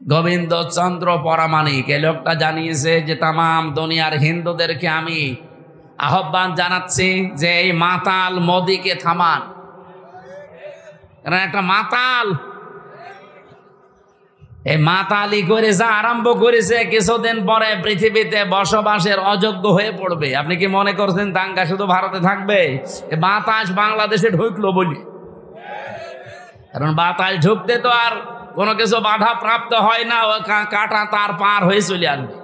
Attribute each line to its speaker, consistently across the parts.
Speaker 1: গোবিন্দ চন্দ্র পরামানিক এই লোকটা জানিয়েছে যে তামাম দুনিয়ার হিন্দুদেরকে আমি আহ্বান জানাচ্ছি যে এই মাতাল মোদিকে থামান। কারণ একটা মাতাল, এই মাতালি করে যা আরম্ভ করেছে কিছুদিন পরে পৃথিবীতে বসবাসের অযোগ্য হয়ে পড়বে। আপনি কি মনে করছেন দাঙ্গা শুধু ভারতে থাকবে? বাতাস বাংলাদেশে ঢুকলো বলি, কারণ বাতাস ঢুকতে তো আর কোনো কিছু বাধা প্রাপ্ত হয় না, ও কাটা তার পার হয়ে চলে আসবে।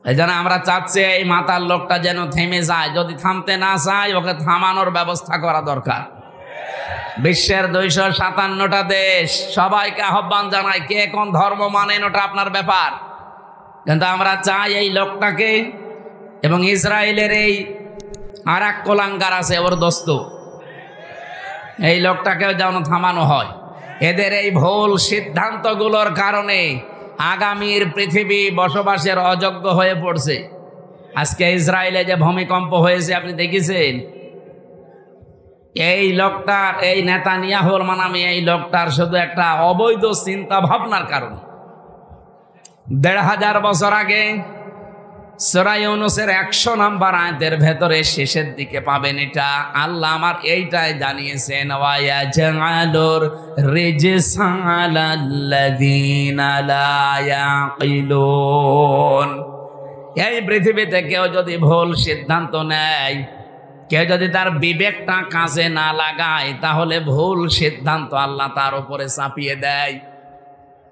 Speaker 1: এই জন্য আমরা চাচ্ছি এই মাতাল লোকটা যেন থেমে যায়। যদি থামতে না চায় ওকে থামানোর ব্যবস্থা করা দরকার। বিশ্বের 257টা দেশ সবাইকে আহ্বান জানায়, কে কোন ধর্ম মানেন ওটা আপনার ব্যাপার, কিন্তু আমরা চাই এই লোকটাকে এবং ইসরায়েলের এই আর এক কোলাঙ্গার আছে ওর দোস্ত, এই লোকটাকেও যেন থামানো হয়। এদের এই ভুল সিদ্ধান্তগুলোর কারণে আগামীর পৃথিবী বসবাসের অযোগ্য হয়ে পড়ছে। আজকে ইসরায়েলে যে ভূমিকম্প হয়েছে আপনি দেখেছেন, এই লোকটার, এই নেতানিয়াহুর মানামি এই লোকটার শুধু একটা অবৈধ চিন্তা ভাবনার কারণে 1500 বছর আগে সূরা ইউনূসের 100 নম্বর আয়াতের ভেতরে শেষের দিকে পাবেন এটা। আল্লাহ আমার এইটাই জানিয়েছেন, ওয়ায়াজআলুর রিজসা আলাল্লাযীনা লা ইয়াকিলুন। এই পৃথিবীতে কেউ যদি ভুল সিদ্ধান্ত নেয়, কেউ যদি তার বিবেকটা কাজে না লাগায়, তাহলে ভুল সিদ্ধান্ত আল্লাহ তার উপরে চাপিয়ে দেয়।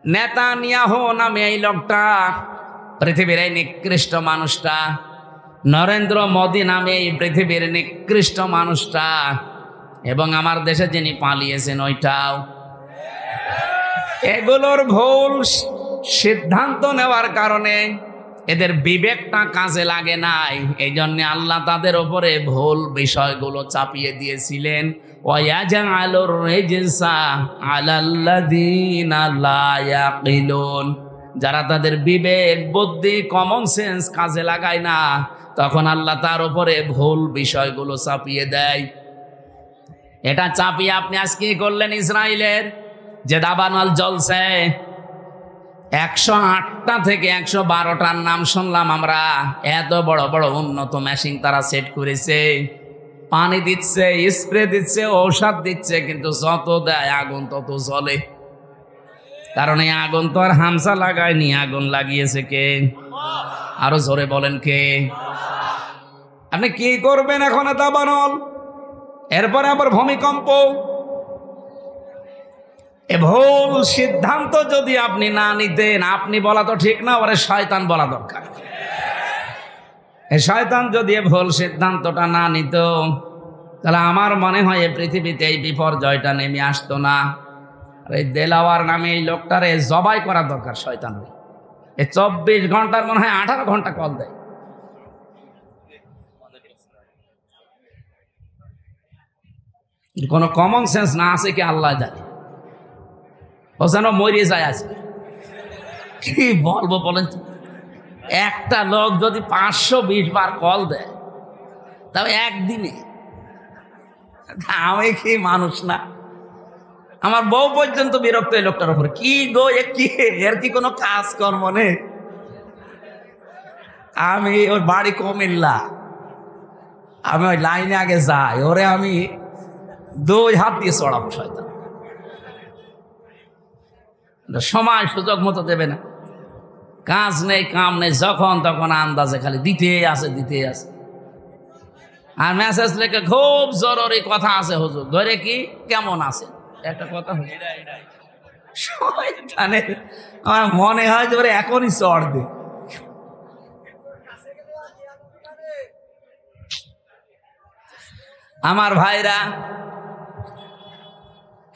Speaker 1: নেতানিয়াহু নামে এই লোকটা, পৃথিবীর এই নিকৃষ্ট মানুষটা, নরেন্দ্র মোদী নামে এই পৃথিবীর নিকৃষ্ট মানুষটা, এবং আমার দেশে যিনি পালিয়েছেন ওইটাও, এগুলোর ভুল সিদ্ধান্ত নেওয়ার কারণে এদের বিবেকটা কাজে লাগে নাই। এই জন্য আল্লাহ তাদের উপরে ভুল বিষয়গুলো চাপিয়ে দিয়েছিলেন। ওয়ায়াজআলুর রিজসা আলাল্লাযীনা লা ইয়াকিলুন। যারা তাদের বিবেক বুদ্ধি কমন সেন্স কাজে লাগায় না, তখন আল্লাহ তার উপরে ভুল বিষয়গুলো চাপিয়ে দেয়। এটা চাপিয়ে আপনি আজকে কি করলেন? ইসরায়েলের যে দাবানল জ্বলছে, 108টা থেকে 112টার নাম শুনলাম আমরা। এত বড় বড় উন্নত মেশিন তারা সেট করেছে, পানি দিচ্ছে, স্প্রে দিচ্ছে, ঔষধ দিচ্ছে, কিন্তু যত দেয় আগুন তত জ্বলে। কারণ এই আগুন তো আর হামসা লাগায়নি, আগুন লাগিয়েছে কে? আরো জোরে বলেন কে? আপনি কি করবেন এখন? দাবানল, এরপরে আবার ভূমিকম্প। এ ভুল সিদ্ধান্ত যদি আপনি না নিতেন, আপনি বলা তো ঠিক না, ওরে শয়তান বলা দরকার। এই শয়তান যদি ভুল সিদ্ধান্তটা না নিত, তাহলে আমার মনে হয় এই পৃথিবীতে এই বিপর্যয়টা নেমে আসতো না। আর এই দেলাওয়ার নামে এই লোকটারে জবাই করা দরকার শয়তান। এই 24 ঘন্টার মনে হয় 18 ঘন্টা কল দেয়। কোনো কমন সেন্স না আছে কি আল্লাহ জানে। ও যেন মরিয়ে যায় আজকে। কি বলবো বলেন তো? একটা লোক যদি 520 বার কল দেয়, তাও একদিনে, আমি কি মানুষ না? আমার বউ পর্যন্ত বিরক্ত এই লোকটার উপরে। কি গো, এর কি কোনো কাজ কর্ম নেই? আমি ওর বাড়ি কুমিল্লা, আমি ওই লাইনে আগে যাই, ওরে আমি 2 হাত দিয়ে চড়াবো। শয়তান সময় সুযোগ মতো দেবে না, কাজ নেই কাম নেই, যখন তখন আন্দাজে খালি দিতে আছে। আর মেসেজ লেখে খুব জরুরি কথা আছে হুজুর, ধরে কি কেমন আছে একটা কথা। শয়তানের আমার মনে হয় যে ওরে এখনই চড় দে। আমার ভাইরা,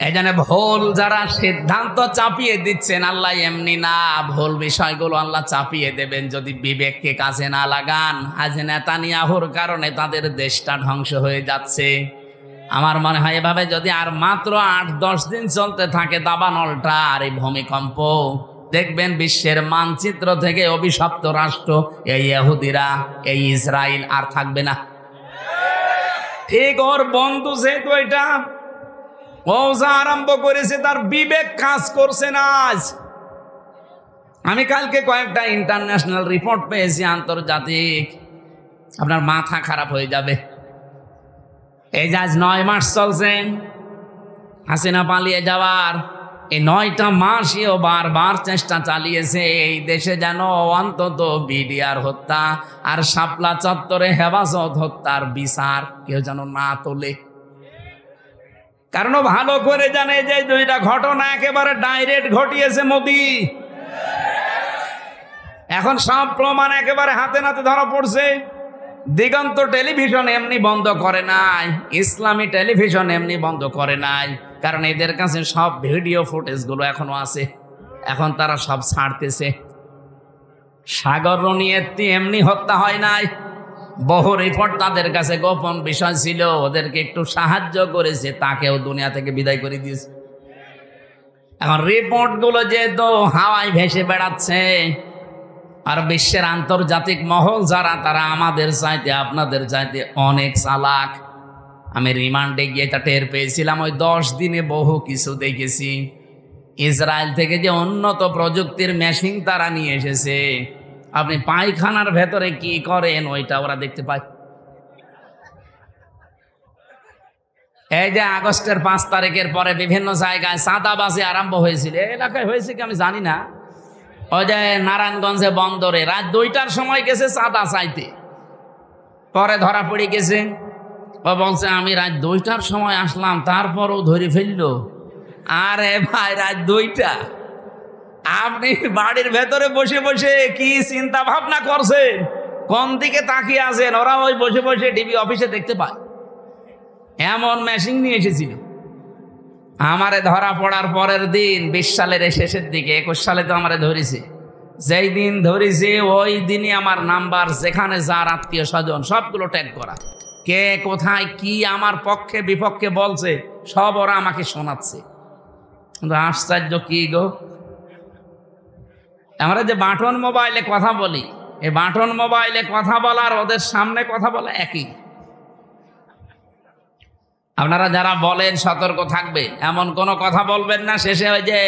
Speaker 1: এই জন্য ভুল যারা সিদ্ধান্ত চাপিয়ে দিচ্ছেন, আল্লাহ এমনি না, ভুল বিষয়গুলো আল্লাহ চাপিয়ে দেবেন যদি বিবেককে কাজে না লাগান। আজ নেতানিয়াহুর কারণে তাদের দেশটা ধ্বংস হয়ে যাচ্ছে। আমার মনে হয় এভাবে যদি আর মাত্র 8-10 দিন চলতে থাকে দাবানলটা আর এই ভূমিকম্প, দেখবেন বিশ্বের মানচিত্র থেকে অভিশপ্ত রাষ্ট্র এই ইহুদিরা, এই ইসরায়েল আর থাকবে না। ঠিক ওর বন্ধু যেহেতু এটা ও যা আরম্ভ করেছে, তার বিবেক কাজ করছে না। আজ আমি কালকে কয়েকটা ইন্টারন্যাশনাল রিপোর্ট পেয়েছি, আন্তর্জাতিক, আপনার মাথা খারাপ হয়ে যাবে। এই যে আজ 9 মাস চলছে হাসিনা পালিয়ে যাওয়ার, এই 9টা মাসেও বারবার চেষ্টা চালিয়েছে এই দেশে যেন অন্তত বিডিআর হত্যা আর শাপলা চত্বরে হেফাজত হত্যার বিচার কেউ যেন না তোলে। কারণ ভালো করে জানে যে দুইটা ঘটনা একেবারে ডাইরেক্ট ঘটিয়েছে মোদি। এখন সব প্রমাণ একেবারে হাতে নাতে ধরা পড়ছে। দিগন্ত টেলিভিশন এমনি বন্ধ করে নাই, ইসলামী টেলিভিশন এমনি বন্ধ করে নাই, কারণ এদের কাছে সব ভিডিও ফুটেজগুলো এখনো আছে, এখন তারা সব ছাড়তেছে। সাগর রনিয়েত্তি এমনি হত্যা হয় নাই, বহু রিপোর্ট তাদের কাছে গোপন বিষয় ছিল, ওদেরকে একটু সাহায্য করেছে, তাকেও দুনিয়া থেকে বিদায় করে দিয়েছে। এখন রিপোর্টগুলো যেহেতু হাওয়ায় ভেসে বেড়াচ্ছে, আর বিশ্বের আন্তর্জাতিক মহল যারা, তারা আমাদের চাইতে আপনাদের চাইতে অনেক চালাক। আমি রিমান্ডে গিয়ে এটা টের পেয়েছিলাম। ওই 10 দিনে বহু কিছু দেখেছি। ইসরায়েল থেকে যে উন্নত প্রযুক্তির মেশিন তারা নিয়ে এসেছে, আপনি পায়খানার ভেতরে কি করেন ওইটা ওরা দেখতে পায়। এই যে আগস্টের 5 তারিখের পরে বিভিন্ন জায়গায় চাঁদাবাজি আরম্ভ হয়েছিল, এই এলাকায় হয়েছে কি আমি জানি না। ওই যে নারায়ণগঞ্জে বন্দরে রাত 2টার সময় গেছে চাঁদা চাইতে, পরে ধরা পড়ে গেছে। ও বলছে আমি রাত 2টার সময় আসলাম, তারপরও ধরে ফেললো। আরে ভাই, রাত 2টা আপনি বাড়ির ভেতরে বসে বসে কি চিন্তা ভাবনা করছেন, কোন দিকে তাকিয়ে আছেন, ওরা ওই বসে বসে ডিবি অফিসে দেখতে পায়। এমন মেশিন নিয়ে এসেছিল। আমারে ধরা পড়ার পরের দিন 20 সালের শেষের দিকে, 21 সালে তো আমারে ধরেছে। যেই দিন ধরেছে ওই দিনই আমার নাম্বার, যেখানে যার আত্মীয় স্বজন সবগুলো ট্যাগ করা, কে কোথায় কি আমার পক্ষে বিপক্ষে বলছে সব ওরা আমাকে শোনাচ্ছে। কিন্তু আশ্চর্য কি গো, আমরা যে বাটন মোবাইলে কথা বলি, এই বাটন মোবাইলে কথা বলার ওদের সামনে কথা বলা একই। আপনারা যারা বলেন সতর্ক থাকবে, এমন কোনো কথা বলবেন না শেষে ওই যে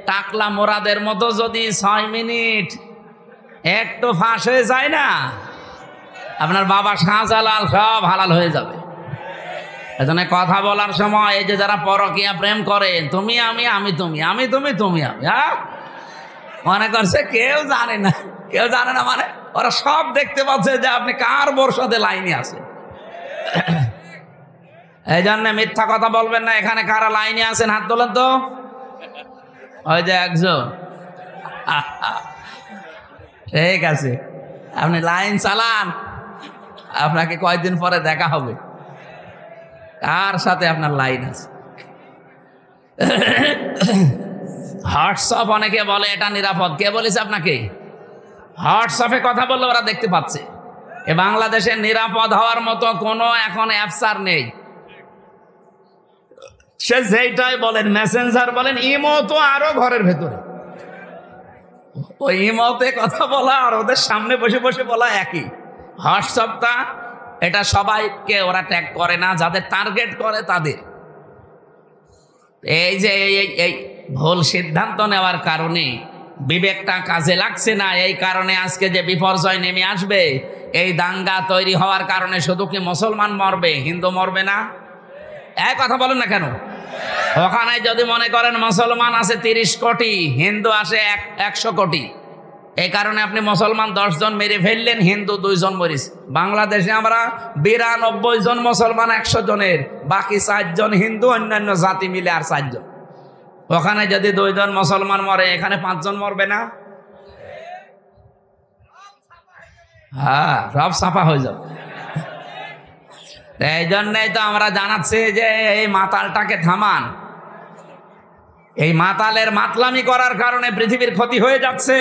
Speaker 1: টাকলা মোরাদের মতো যদি 6 মিনিট একটু ফাঁস হয়ে যায় না, আপনার বাবা শাহজালাল সব হালাল হয়ে যাবে। এজন্য কথা বলার সময় এই যে যারা পরকীয়া প্রেম করেন, তুমি আমি, আমি তুমি, আমি তুমি, তুমি আমি, হ্যাঁ মনে করছে কেউ জানে না, কেউ জানে না, মানে ওরা সব দেখতে পাচ্ছে যে আপনি কার বর্ষাতে লাইনে আছেন। এই জন্য মিথ্যা কথা বলবেন না। এখানে কারা লাইনে আছেন হাত তোলেন তো। ওই যে একজন, ঠিক আছে, আপনি লাইন চালান, আপনাকে কয়েকদিন পরে দেখা হবে কার সাথে আপনার লাইন আছে। হোয়াটসঅ্যাপ অনেকে বলে এটা নিরাপদ, কে বলেছে আপনাকে? হোয়াটসঅ্যাপে কথা বললে ওরা দেখতে পাচ্ছে। এ বাংলাদেশে নিরাপদ হওয়ার মতো কোনো এখন অ্যাপস আর নেই। সে যেইটাই বলেন, মেসেঞ্জার বলেন, ইমো তো আরো ঘরের ভেতরে। ওই ইমোতে কথা বলা আর ওদের সামনে বসে বসে বলা একই। হোয়াটসঅ্যাপটা এটা সবাইকে ওরা ট্যাগ করে না, যাদের টার্গেট করে তাদের। এই যে এই ভুল সিদ্ধান্ত নেওয়ার কারণে বিবেকটা কাজে লাগছে না, এই কারণে আজকে যে বিপর্যয় নেমে আসবে, এই দাঙ্গা তৈরি হওয়ার কারণে শুধু কি মুসলমান মরবে, হিন্দু মরবে না? এক কথা বলেন না কেন? ওখানে যদি মনে করেন মুসলমান আছে 30 কোটি, হিন্দু আসে 100 কোটি, এই কারণে আপনি মুসলমান 10 জন মেরে ফেললেন, হিন্দু 2 জন মরিস। বাংলাদেশে আমরা 92 জন মুসলমান 100 জনের, বাকি 4 জন হিন্দু, অন্যান্য জাতি মিলে আর 4 জন। ওখানে যদি 2 জন মুসলমান মরে, এখানে 5 জন মরবে না? হ্যাঁ, সব সাফা হয়ে যাবে। এই জন্যই তো আমরা জানাচ্ছি যে এই মাতালটাকে থামান। এই মাতালের মাতলামি করার কারণে পৃথিবীর ক্ষতি হয়ে যাচ্ছে।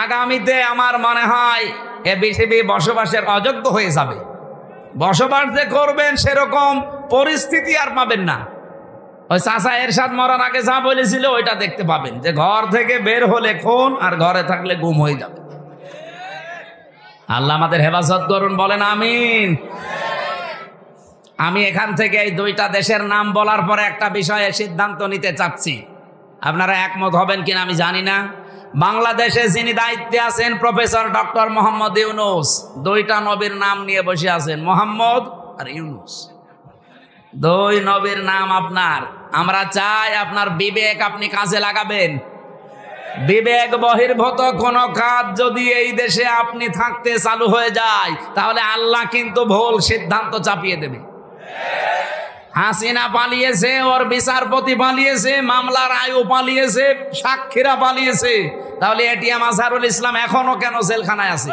Speaker 1: আগামীতে আমার মনে হয় এ পৃথিবী বসবাসের অযোগ্য হয়ে যাবে। বসবাস যে করবেন সেরকম পরিস্থিতি আর পাবেন না। ওই চাচা এরশাদ মরার আগে যা বলেছিল ওইটা দেখতে পাবেন, যে ঘর থেকে বের হলে খুন আর ঘরে থাকলে গুম হয়ে যাবে। আল্লাহ আমাদের হেফাজত করুন, বলেন আমিন। আমি এখান থেকে এই 2টা দেশের নাম বলার পরে একটা বিষয়ে সিদ্ধান্ত নিতে চাচ্ছি, আপনারা একমত হবেন কিনা আমি জানি না। বাংলাদেশে যিনি দায়িত্বে আছেন প্রফেসর ডক্টর মোহাম্মদ ইউনূস, দুইটা নবীর নাম নিয়ে বসে আছেন, মোহাম্মদ আর ইউনূস। দুই নবীর নাম আপনার। আমরা চাই আপনার বিবেক আপনি কাজে লাগাবেন। বিবেক বহির্ভূত কোন কাজ যদি এই দেশে আপনি থাকতে চালু হয়ে যায়, তাহলে আল্লাহ কিন্তু ভুল সিদ্ধান্ত চাপিয়ে দেবে। হাসিনা পালিয়েছে, ওর বিচারপতি পালিয়েছে, মামলার আয়ু পালিয়েছে, সাক্ষীরা পালিয়েছে, তাহলে এটিএম আজহারুল ইসলাম এখনো কেন জেলখানায় আছে?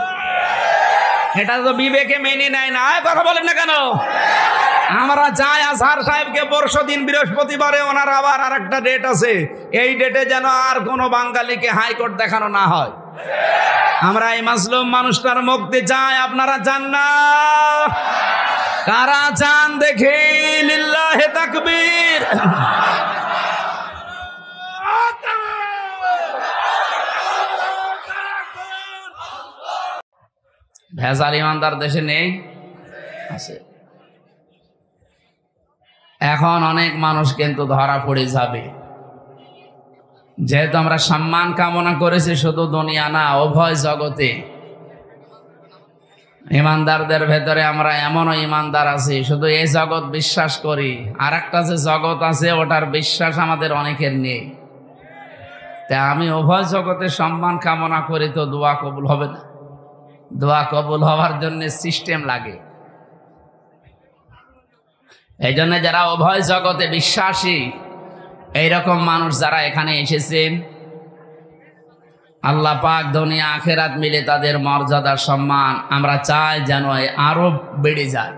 Speaker 1: এটা তো বিবেকে মেনে নেয় না। কথা বলেন না কেন? আমরা চাই আজহার সাহেবকে পরশুদিন বৃহস্পতিবারে ওনার আবার আরেকটা ডেট আছে, এই ডেটে যেন আর কোনো বাঙালিকে হাইকোর্ট দেখানো না হয়। আমরা এই মাসলুম মানুষটার মুক্তি চাই। আপনারা চান না? কারা চান দেখি? লিল্লাহে তাকবীর। ভেজাল ইমানদার দেশে নেই? আছে। এখন অনেক মানুষ কিন্তু ধরা পড়ে যাবে, যেহেতু আমরা সম্মান কামনা করেছি শুধু দুনিয়া না, উভয় জগতে। ইমানদারদের ভেতরে আমরা এমনও ইমানদার আছি শুধু এই জগৎ বিশ্বাস করি, আর একটা যে জগৎ আছে ওটার বিশ্বাস আমাদের অনেকের নেই। তা আমি উভয় জগতে সম্মান কামনা করি, তো দোয়া কবুল হবে না? দোয়া কবুল হওয়ার জন্য সিস্টেম লাগে। এই জন্য যারা উভয় জগতে বিশ্বাসী, এইরকম মানুষ যারা এখানে এসেছেন, আল্লাহ পাক দুনিয়া আখেরাত মিলে তাদের মর্যাদা সম্মান আমরা চাই যেন আরো বেড়ে যায়।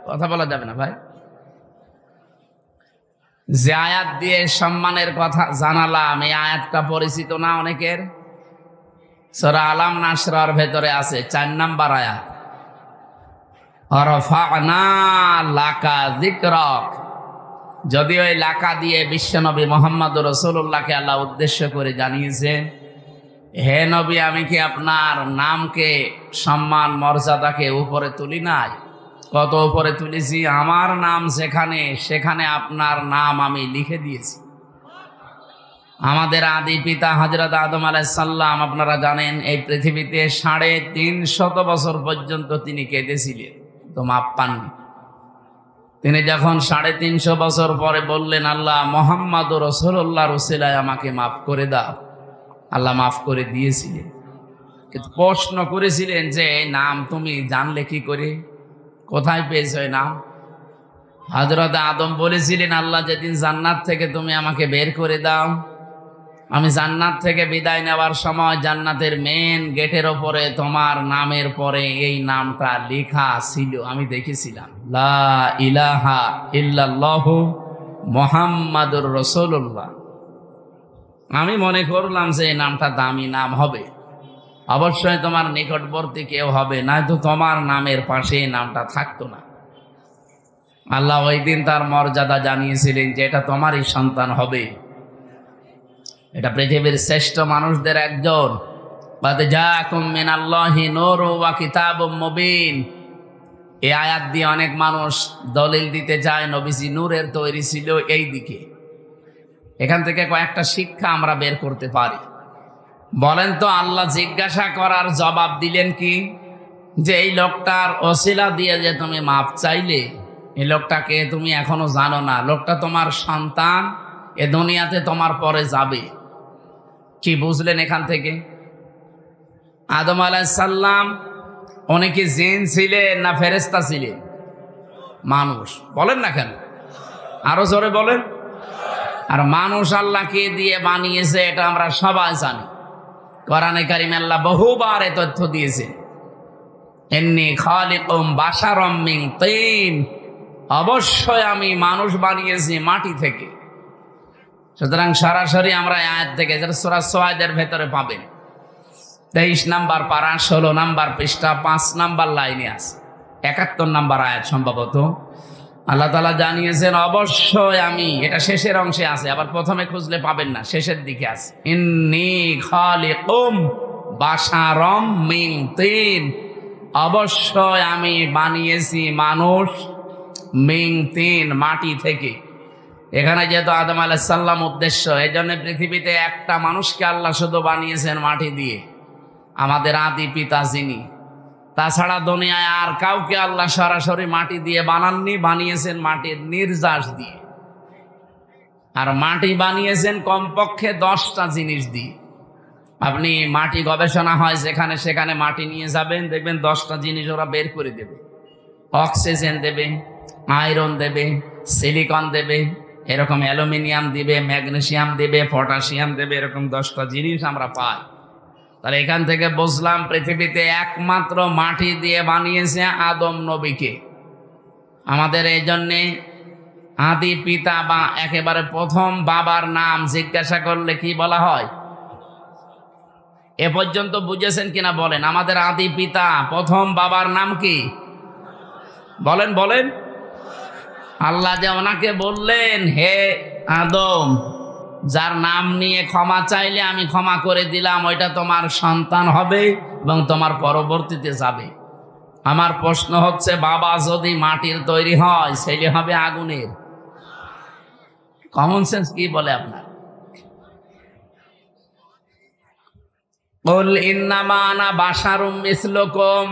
Speaker 1: কথা বলা যাবে না ভাই। যে আয়াত দিয়ে সম্মানের কথা জানালাম, এই আয়াতটা পরিচিত না অনেকের? সূরা আলাম নাসরার ভেতরে আছে 4 নাম্বার আয়াত, রাফা'না লাকা যিকরাক। যদিও এই লাকা দিয়ে বিশ্বনবী মুহাম্মদুর রাসূলুল্লাহকে আল্লাহ উদ্দেশ্য করে জানিয়েছেন, হে নবী, আমি কি আপনার নামকে সম্মান মর্যাদাকে উপরে তুলি নাই? কত উপরে তুলেছি! আমার নাম যেখানে, সেখানে আপনার নাম আমি লিখে দিয়েছি। আমাদের আদি পিতা হযরত আদম আলাইহিস সালাম, আপনারা জানেন, এই পৃথিবীতে 350 বছর পর্যন্ত তিনি কেঁদেছিলেন, তো মাপ পাননি। তিনি যখন 350 বছর পরে বললেন, আল্লাহ মুহাম্মদুর রাসূলুল্লাহর উসিলায় আমাকে মাফ করে দাও, আল্লাহ মাফ করে দিয়েছিলেন। কিন্তু প্রশ্ন করেছিলেন যে এই নাম তুমি জানলে কি করে, কোথায় পেয়েছো এই নাম? হযরত আদম বলেছিলেন, আল্লাহ যেদিন জান্নাত থেকে তুমি আমাকে বের করে দাও, আমি জান্নাত থেকে বিদায় নেওয়ার সময় জান্নাতের মেন গেটের ওপরে তোমার নামের পরে এই নামটা লেখা ছিল, আমি দেখেছিলাম, লা ইলাহা ইল্লাল্লাহু মুহাম্মাদুর রাসূলুল্লাহ। আমি মনে করলাম যে এই নামটা দামি নাম হবে, অবশ্যই তোমার নিকটবর্তী কেউ হবে, নয়তো তোমার নামের পাশে এই নামটা থাকতো না। আল্লাহ ওই দিন তার মর্যাদা জানিয়েছিলেন যে এটা তোমারই সন্তান হবে, এটা পৃথিবীর শ্রেষ্ঠ মানুষদের একজন। বাদ জাকুম মিনাল্লাহি নূরুন ওয়া কিতাবুম মুবিন। এই আয়াত দিয়ে অনেক মানুষ দলিল দিতে চায় নবীজি নূরের তৈরি ছিল এই দিকে। এখান থেকে কয়েকটা শিক্ষা আমরা বের করতে পারি। বলেন তো, আল্লাহ জিজ্ঞাসা করার জবাব দিলেন কি? যে এই লোকটার ওসিলা দিয়ে যে তুমি মাপ চাইলে, এই লোকটাকে তুমি এখনো জানো না, লোকটা তোমার সন্তান, এ দুনিয়াতে তোমার পরে যাবে। কি বুঝলেন এখান থেকে? আদম আলাইহিস সালাম উনি কি জিন ছিলেন না ফেরেশতা ছিলেন? মানুষ। বলেন না কেন? আরো জোরে বলেন। আর মানুষ আল্লাহ কে দিয়ে বানিয়েছে এটা আমরা সবাই জানি। কোরআনে কারিমে আল্লাহ বহুবার এই তথ্য দিয়েছে, ইন্নী খালিকুম বাশারাম মিন তিন, অবশ্যই আমি মানুষ বানিয়েছি মাটি থেকে। সুতরাং সরাসরি আমরা আয়াত থেকে, যেটা সূরা সুয়াদের ভেতরে পাবেন, 23 নাম্বার পারা 16 নাম্বার পৃষ্ঠা 5 নাম্বার লাইনে আছে, 71 নাম্বার আয়াত সম্ভবত। আল্লাহ তাআলা জানিয়েছেন অবশ্যই আমি, এটা শেষের অংশে আছে, আবার প্রথমে খুঁজলে পাবেন না, শেষের দিকে আছে, ইন্নী খালিকুম বাশারাম মিন তিন, অবশ্যই আমি বানিয়েছি মানুষ মিন তিন, মাটি থেকে। এখানে যেহেতু আদম আলাইহিস সালাম উদ্দেশ্য, এই জন্য পৃথিবীতে একটা মানুষকে আল্লাহ শুধু বানিয়েছেন মাটি দিয়ে, আমাদের আদি পিতা যিনি। তাছাড়া দুনিয়ায় আর কাউকে আল্লাহ সরাসরি মাটি দিয়ে বানাননি, বানিয়েছেন মাটির নির্যাস দিয়ে। আর মাটি বানিয়েছেন কমপক্ষে 10টা জিনিস দিয়ে। আপনি মাটি গবেষণা হয় যেখানে সেখানে মাটি নিয়ে যাবেন, দেখবেন 10টা জিনিস ওরা বের করে দেবে। অক্সিজেন দেবে, আয়রন দেবে, সিলিকন দেবে, এরকম অ্যালুমিনিয়াম দিবে, ম্যাগনেসিয়াম দেবে, পটাশিয়াম দেবে, এরকম 10টা জিনিস আমরা পাই। তাহলে এখান থেকে বুঝলাম পৃথিবীতে একমাত্র মাটি দিয়ে বানিয়েছে আদম নবীকে। আমাদের এই জন্যে আদি পিতা বা একেবারে প্রথম বাবার নাম জিজ্ঞাসা করলে কি বলা হয়? এ পর্যন্ত বুঝেছেন কিনা বলেন? আমাদের আদি পিতা প্রথম বাবার নাম কি? বলেন বলেন। আল্লাহ যে ওনাকে বললেন, হে আদম, যার নাম নিয়ে ক্ষমা চাইলে আমি ক্ষমা করে দিলাম, ওইটা তোমার সন্তান হবে এবং তোমার পরবর্তীতে যাবে। আমার প্রশ্ন হচ্ছে, বাবা যদি মাটির তৈরি হয়, ছেলে হবে আগুনের। কমন সেন্স কি বলে আপনার? কুল ইন্নামা আনা বাশারুম মিসলুকুম,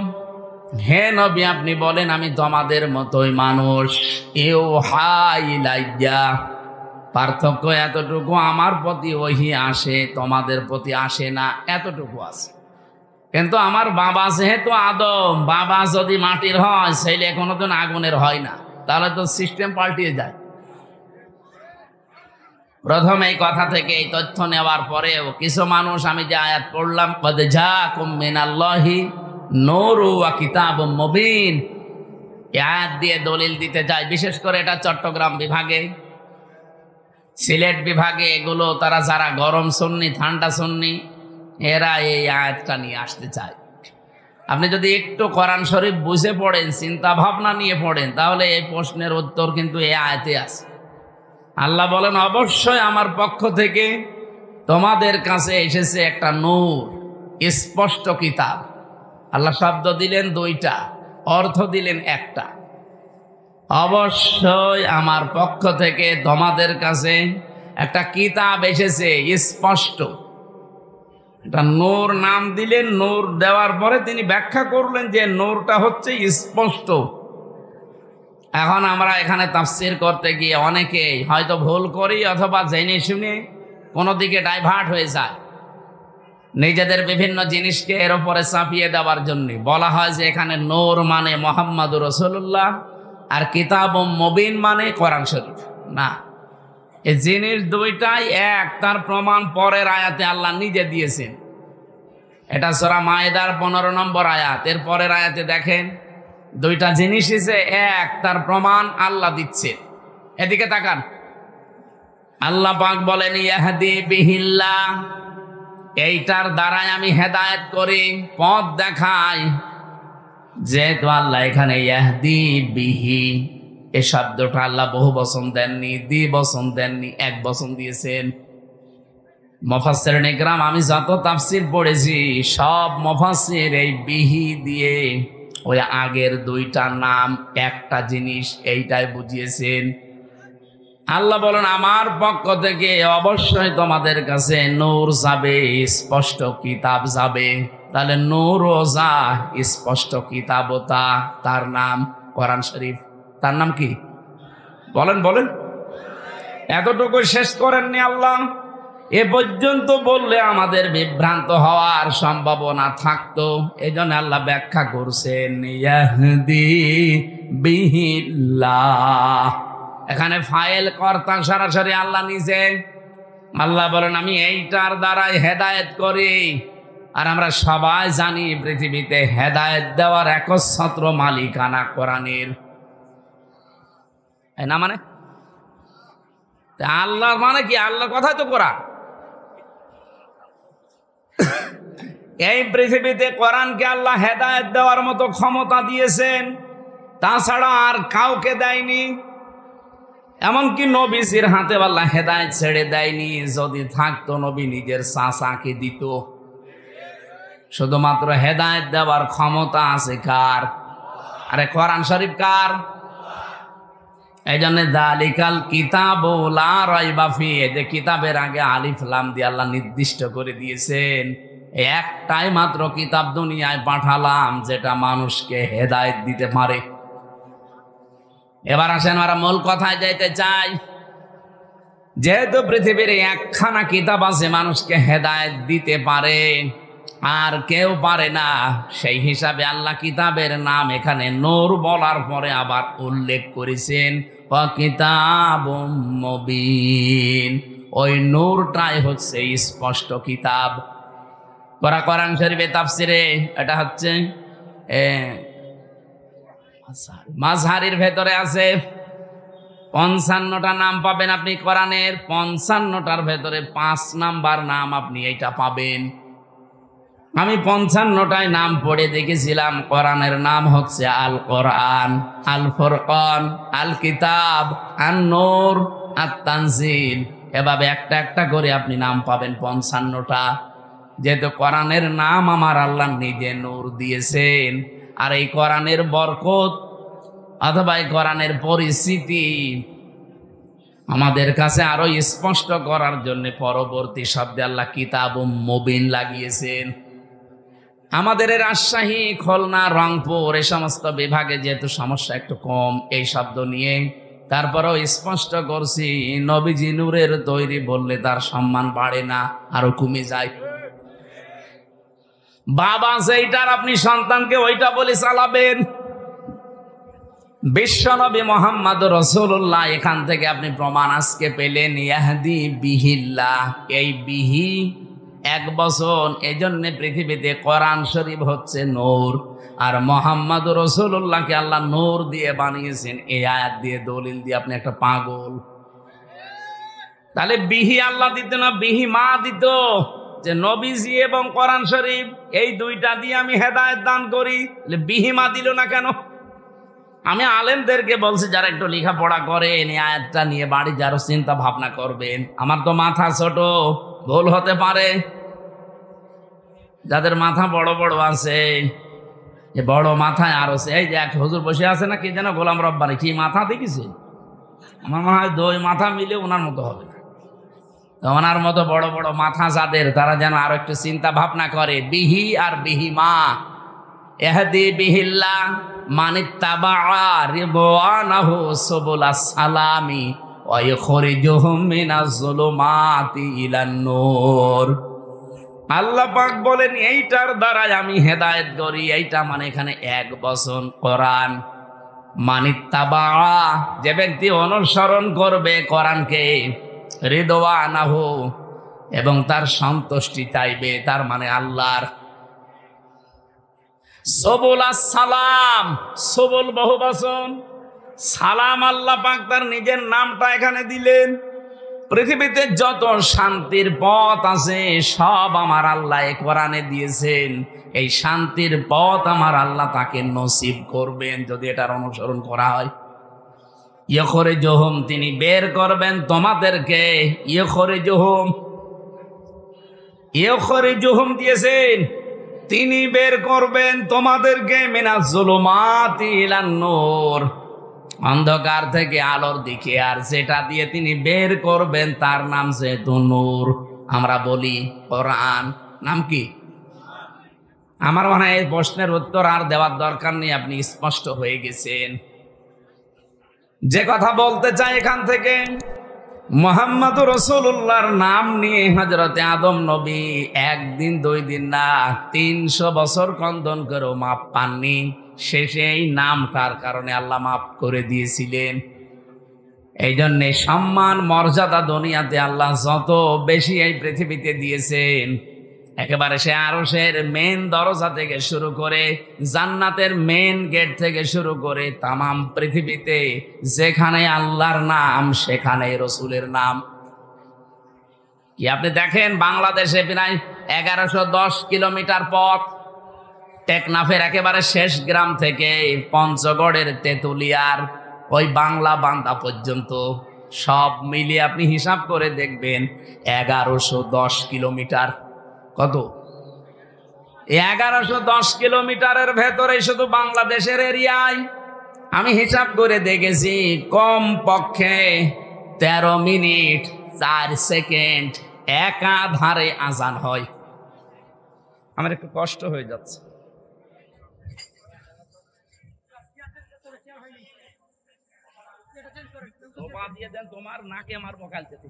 Speaker 1: হে নবী আপনি বলেন আমি তোমাদের মতোই মানুষ। ইউহা ইলাইয়া, পার্থক্য এতটুকু, আমার প্রতি ওহী আসে, তোমাদের প্রতি আসে না, এতটুকু আছে। কিন্তু আমার বাবা যেহেতু আদম, বাবা যদি মাটির হয়, ছেলে কোনোদিন আগুনের হয় না, তাহলে তো সিস্টেম পাল্টিয়ে যায়। প্রথম এই কথা থেকে এই তথ্য নেওয়ার পরেও কিছু মানুষ, আমি যে আয়াত পড়লাম, কদ জাকুম মিনাল্লাহি নূরুন ওয়া কিতাবুম মুবিন, এই আয়াত দিয়ে দলিল দিতে যায়। বিশেষ করে এটা চট্টগ্রাম বিভাগে, সিলেট বিভাগে এগুলো তারা যারা গরম সুন্নি, ঠান্ডা সুন্নি, এরা এই আয়াতটা নিয়ে আসতে চায়। আপনি যদি একটু কোরআন শরীফ বুঝে পড়েন, চিন্তা ভাবনা নিয়ে পড়েন, তাহলে এই প্রশ্নের উত্তর কিন্তু এই আয়াতে আছে। আল্লাহ বলেন, অবশ্যই আমার পক্ষ থেকে তোমাদের কাছে এসেছে একটা নূর, স্পষ্ট কিতাব। আল্লাহ শব্দ দিলেন 2টা, অর্থ দিলেন একটা। অবশ্যই আমার পক্ষ থেকে তোমাদের কাছে একটা কিতাব এসেছে স্পষ্ট। এটা নূর নাম দিলেন, নূর দেওয়ার পরে তিনি ব্যাখ্যা করলেন যে নূরটা হচ্ছে স্পষ্ট। এখন আমরা এখানে তাফসীর করতে গিয়ে অনেকেই হয়তো ভুল করি, অথবা জেনে শুনে কোনো দিকে ডাইভার্ট হয়ে যায়। নিজেদের বিভিন্ন জিনিসকে এর উপরে চাপিয়ে দেওয়ার জন্য বলা হয় যে এখানে নূর মানে মুহাম্মাদুর রাসূলুল্লাহ, আর কিতাবুম মুবিন মানে কোরআন শরীফ। না, এই জিনিস 2টাই এক, তার প্রমাণ পরের আয়াতে আল্লাহ নিজে দিয়েছেন। এটা সূরা মায়েদার 15 নম্বর আয়াত। এর পরের আয়াতে দেখেন, 2টা জিনিসই যে এক, তার প্রমাণ আল্লাহ দিচ্ছে। এদিকে তাকান, আল্লাহ পাক বলেন, ইয়াহদি বিহিল্লাহ, এইটার দ্বারাই আমি হেদায়েত করি, পথ দেখাই। যেহেতু আল্লাহ এখানে ইয়াহদি বিহি, এই শব্দটা আল্লাহ বহু বচন দেননি, দ্বিবচন দেননি, এক বচন দিয়েছেন। মুফাসসিরিন ইকরাম, আমি যত তাফসীর পড়েছি সব মুফাসসির এই বিহি দিয়ে ওই আগের 2টা নাম একটা জিনিস এইটাই বুঝিয়েছেন। আল্লাহ বলেন, আমার পক্ষ থেকে অবশ্যই তোমাদের কাছে নূর যাবে, স্পষ্ট কিতাব যাবে। তাহলে নূরও যা, স্পষ্ট কিতাবও তা, তার নাম কোরআন শরীফ। তার নাম কি? বলেন বলেন। এতটুকু শেষ করেননি আল্লাহ, এ পর্যন্ত বললে আমাদের বিভ্রান্ত হওয়ার সম্ভাবনা থাকতো। এই জন্য আল্লাহ ব্যাখ্যা করছেন, ইয়াহদি বিহিল্লাহ। এখানে ফাইল কর্তা সরাসরি আল্লাহ নিজে। আল্লাহ বলেন, আমি এইটার দ্বারাই হেদায়েত করি। আর আমরা সবাই জানি পৃথিবীতে হেদায়েত দেওয়ার একচ্ছত্র মালিকানা কোরআনের। না মানে আল্লাহ মানে কি? আল্লাহর কথাই তো কোরআন। এই পৃথিবীতে কোরআনকে আল্লাহ হেদায়েত দেওয়ার মতো ক্ষমতা দিয়েছেন, তাছাড়া আর কাউকে দেয়নি। এমনকি নবীজির হাতে আল্লাহ হেদায়েত ছেড়ে দেয়নি। যদি থাকতো নবী নিজের চাচাকে দিত। শুধুমাত্র হেদায়েত দেওয়ার ক্ষমতা আছে কার? আরে কোরআন শরীফ কার? এই জন্য যালিকাল কিতাবু লা রাইবা ফিহি, যে কিতাবের আগে আলিফ লাম দিয়ে আল্লাহ নির্দিষ্ট করে দিয়েছেন এই একটাই মাত্র কিতাব দুনিয়ায় পাঠালাম যেটা মানুষকে হেদায়েত দিতে পারে। এবার আসেন আমরা মূল কথায় যাইতে চাই। যেহেতু পৃথিবীর একখানা কিতাব আছে মানুষকে হেদায়েত দিতে পারে, আর কেউ পারে না, সেই হিসাবে আল্লাহ কিতাবের নাম এখানে নূর বলার পরে আবার উল্লেখ করেছেন ওয়া কিতাবুম মুবিন। ওই নূরটাই হচ্ছে স্পষ্ট কিতাব। কোরআন শরীফে তাফসিরে এটা হচ্ছে মাযহারির ভেতরে আছে 55টা নাম পাবেন আপনি কোরআনের, 55টার ভেতরে 5 নাম্বার নাম আপনি এইটা পাবেন। আমি 55টায় নাম পড়ে দেখেছিলাম। কোরআনের নাম হচ্ছে আল কোরআন, আল ফুরকান, আল কিতাব, আন নূর, আত তানজিল। এভাবে একটা একটা করে আপনি নাম পাবেন 55টা। যেহেতু কোরআনের নাম আমার আল্লাহ নিজে নূর দিয়েছেন, আর এই কোরআনের বরকত অথবা এই কোরআনের পরিস্থিতি আমাদের কাছে আরো স্পষ্ট করার জন্য পরবর্তী শব্দে আল্লাহ কিতাবুম মুবিন লাগিয়েছেন। আমাদের রাজশাহী, খুলনা, রংপুর এই সমস্ত বিভাগে যেহেতু সমস্যা একটু কম এই শব্দ নিয়ে, তারপরেও স্পষ্ট করছি নবীজি নূরের তৈরি বললে তার সম্মান বাড়ে না, আরো কমে যায়। বাবা সেইটার আপনি সন্তানকে ওইটা বলে চালাবেন। বিশ্বনবী মুহাম্মদ রাসূলুল্লাহ, এখান থেকে আপনি প্রমাণ আজকে পেলেন। ইয়াহদি বিহিল্লাহ, এই বিহি 1 বছর। এজন্য পৃথিবীতে কোরআন শরীফ হচ্ছে নূর, আর মুহাম্মদ রাসূলুল্লাহকে আল্লাহ নূর দিয়ে বানিয়েছেন। এই আয়াত দিয়ে দলিল দিয়ে আপনি একটা পাগল। তাহলে বিহি আল্লাহ দিত না, বিহি মা দিত, যে নবীজি এবং কোরআন শরীফ এই দুইটা দিয়ে আমি হেদায়েত দান করি। বিহি মা দিল না কেন? আমি আলেমদেরকে বলছি যারা একটু লেখাপড়া করেন, এই আয়াতটা নিয়ে বাড়ি যারও চিন্তা ভাবনা করবেন। আমার তো মাথা ছোট, ভুল হতে পারে। যাদের মাথা বড় বড় আছে, এ বড় মাথায় আরো এই যে এক হুজুর বসে আছে না, কি যেন গোলাম রব্বানি, কি মাথা দেখেছে? আমার মনে হয় 2 মাথা মিলে ওনার মতো হবে না। ওনার মতো বড় বড় মাথা যাদের, তারা যেন আরো একটু চিন্তা ভাবনা করে। বিহি আর বিহি মা, ইহদি বিহিল্লাহ মানিত্তাবা রিদওয়ানাহু সুবুলাস সালামি ওয়া ইখরিজুহুম মিনাজ যুলুমাতি ইলান নূর। আল্লাহ পাক বলেন এইটার দ্বারাই আমি হেদায়েত করি। এইটা মানে এখানে 1 বছর কোরআন। মানিত্তাবা, যে ব্যক্তি অনুসরণ করবে কোরআনকে, রিদওয়ানাহু, এবং তার সন্তুষ্টি চাইবে, তার মানে আল্লাহর। সবুলাস সালাম, সবুল বহু বচন, সালাম আল্লাহ পাক তার নিজের নামটা এখানে দিলেন। পৃথিবীতে যত শান্তির পথ আছে সব আমার আল্লাহ এই কোরআনে দিয়েছেন। এই শান্তির পথ আমার আল্লাহ তাকে নসিব করবেন যদি এটার অনুসরণ করা হয়। ইখরিজুহুম, তিনি বের করবেন তোমাদেরকে। ইখরিজুহুম দিয়েছেন, তিনি বের করবেন তোমাদেরকে মিনাজ যুলুমাতি ইলান নূর, অন্ধকার থেকে আলোর দিকে। আর যেটা দিয়ে তিনি বের করবেন তার নাম যেহেতু নূর, আমরা বলি কোরআন। নাম কি? আমার মনে হয় এই প্রশ্নের উত্তর আর দেওয়ার দরকার নেই, আপনি স্পষ্ট হয়ে গেছেন। যে কথা বলতে চাই এখান থেকে, মুহাম্মদ রাসূলুল্লাহর নাম নিয়ে হযরতে আদম নবী 1 দিন 2 দিন না 300 বছর কন্দন করেও মাপ পাননি। শেষে এই নামটার কারণে আল্লাহ মাফ করে দিয়েছিলেন। এই জন্যে সম্মান মর্যাদা দুনিয়াতে আল্লাহ যত বেশি এই পৃথিবীতে দিয়েছেন, একেবারে সে আরশের মেন দরজা থেকে শুরু করে জান্নাতের মেন গেট থেকে শুরু করে তামাম পৃথিবীতে যেখানে আল্লাহর নাম সেখানে রসুলের নাম। কি আপনি দেখেন বাংলাদেশে প্রায় 1110 কিলোমিটার পথ, টেকনাফের একেবারে শেষ গ্রাম থেকে পঞ্চগড়ের তেতুলিয়ার ওই বাংলা বান্দা পর্যন্ত সব মিলিয়ে আপনি হিসাব করে দেখবেন 1110 কিলোমিটার। কত? 1110 কিলোমিটারের ভেতরে শুধু বাংলাদেশের এরিয়ায় আমি হিসাব করে দেখেছি কম পক্ষে 13 মিনিট 4 সেকেন্ড একাধারে আজান হয়। আমার একটু কষ্ট হয়ে যাচ্ছে। দিয়ে দেন, তোমার নাকে মারবো কাল থেকে।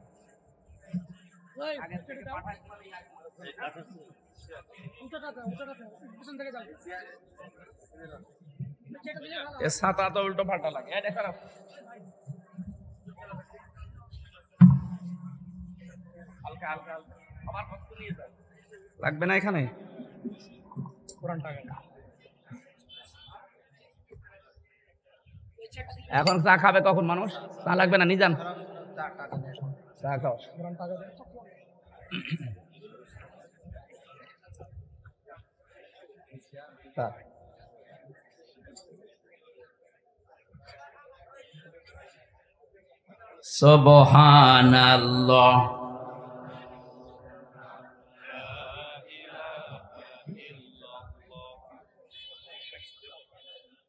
Speaker 1: ছাতা তো উল্টো পাল্টা লাগে, লাগবে না এখানে। এখন চা খাবে কখন মানুষ? চা লাগবে না, নিয়ে যান চা খাও। সুবহানাল্লাহ।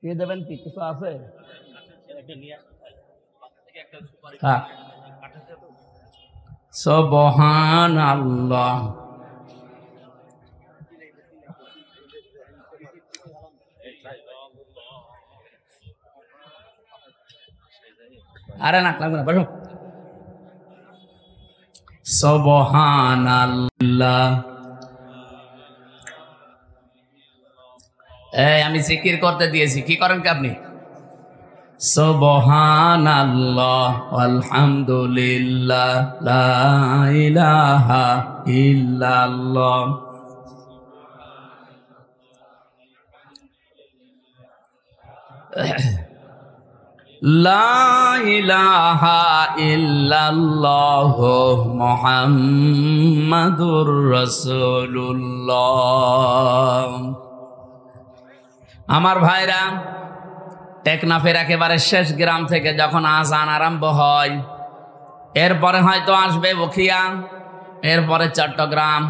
Speaker 1: দিয়ে দেবেন কি কিছু আছে? সুবহানাল্লাহ। আরে না লাগবে না, বসো। সুবহানাল্লাহ। আমি জিকির করতে দিয়েছি, কি করেন কি আপনি? সুবহানাল্লাহ আলহামদুলিল্লাহ লা ইলাহা ইল্লাল্লাহ। লা ইলাহা ইল্লাল্লাহ মুহাম্মাদুর রাসূলুল্লাহ। আমার ভাইরা, টেকনাফের একেবারে শেষ গ্রাম থেকে যখন আজান আরম্ভ হয়, এরপরে হয়তো আসবে বখিয়া, এরপরে চট্টগ্রাম,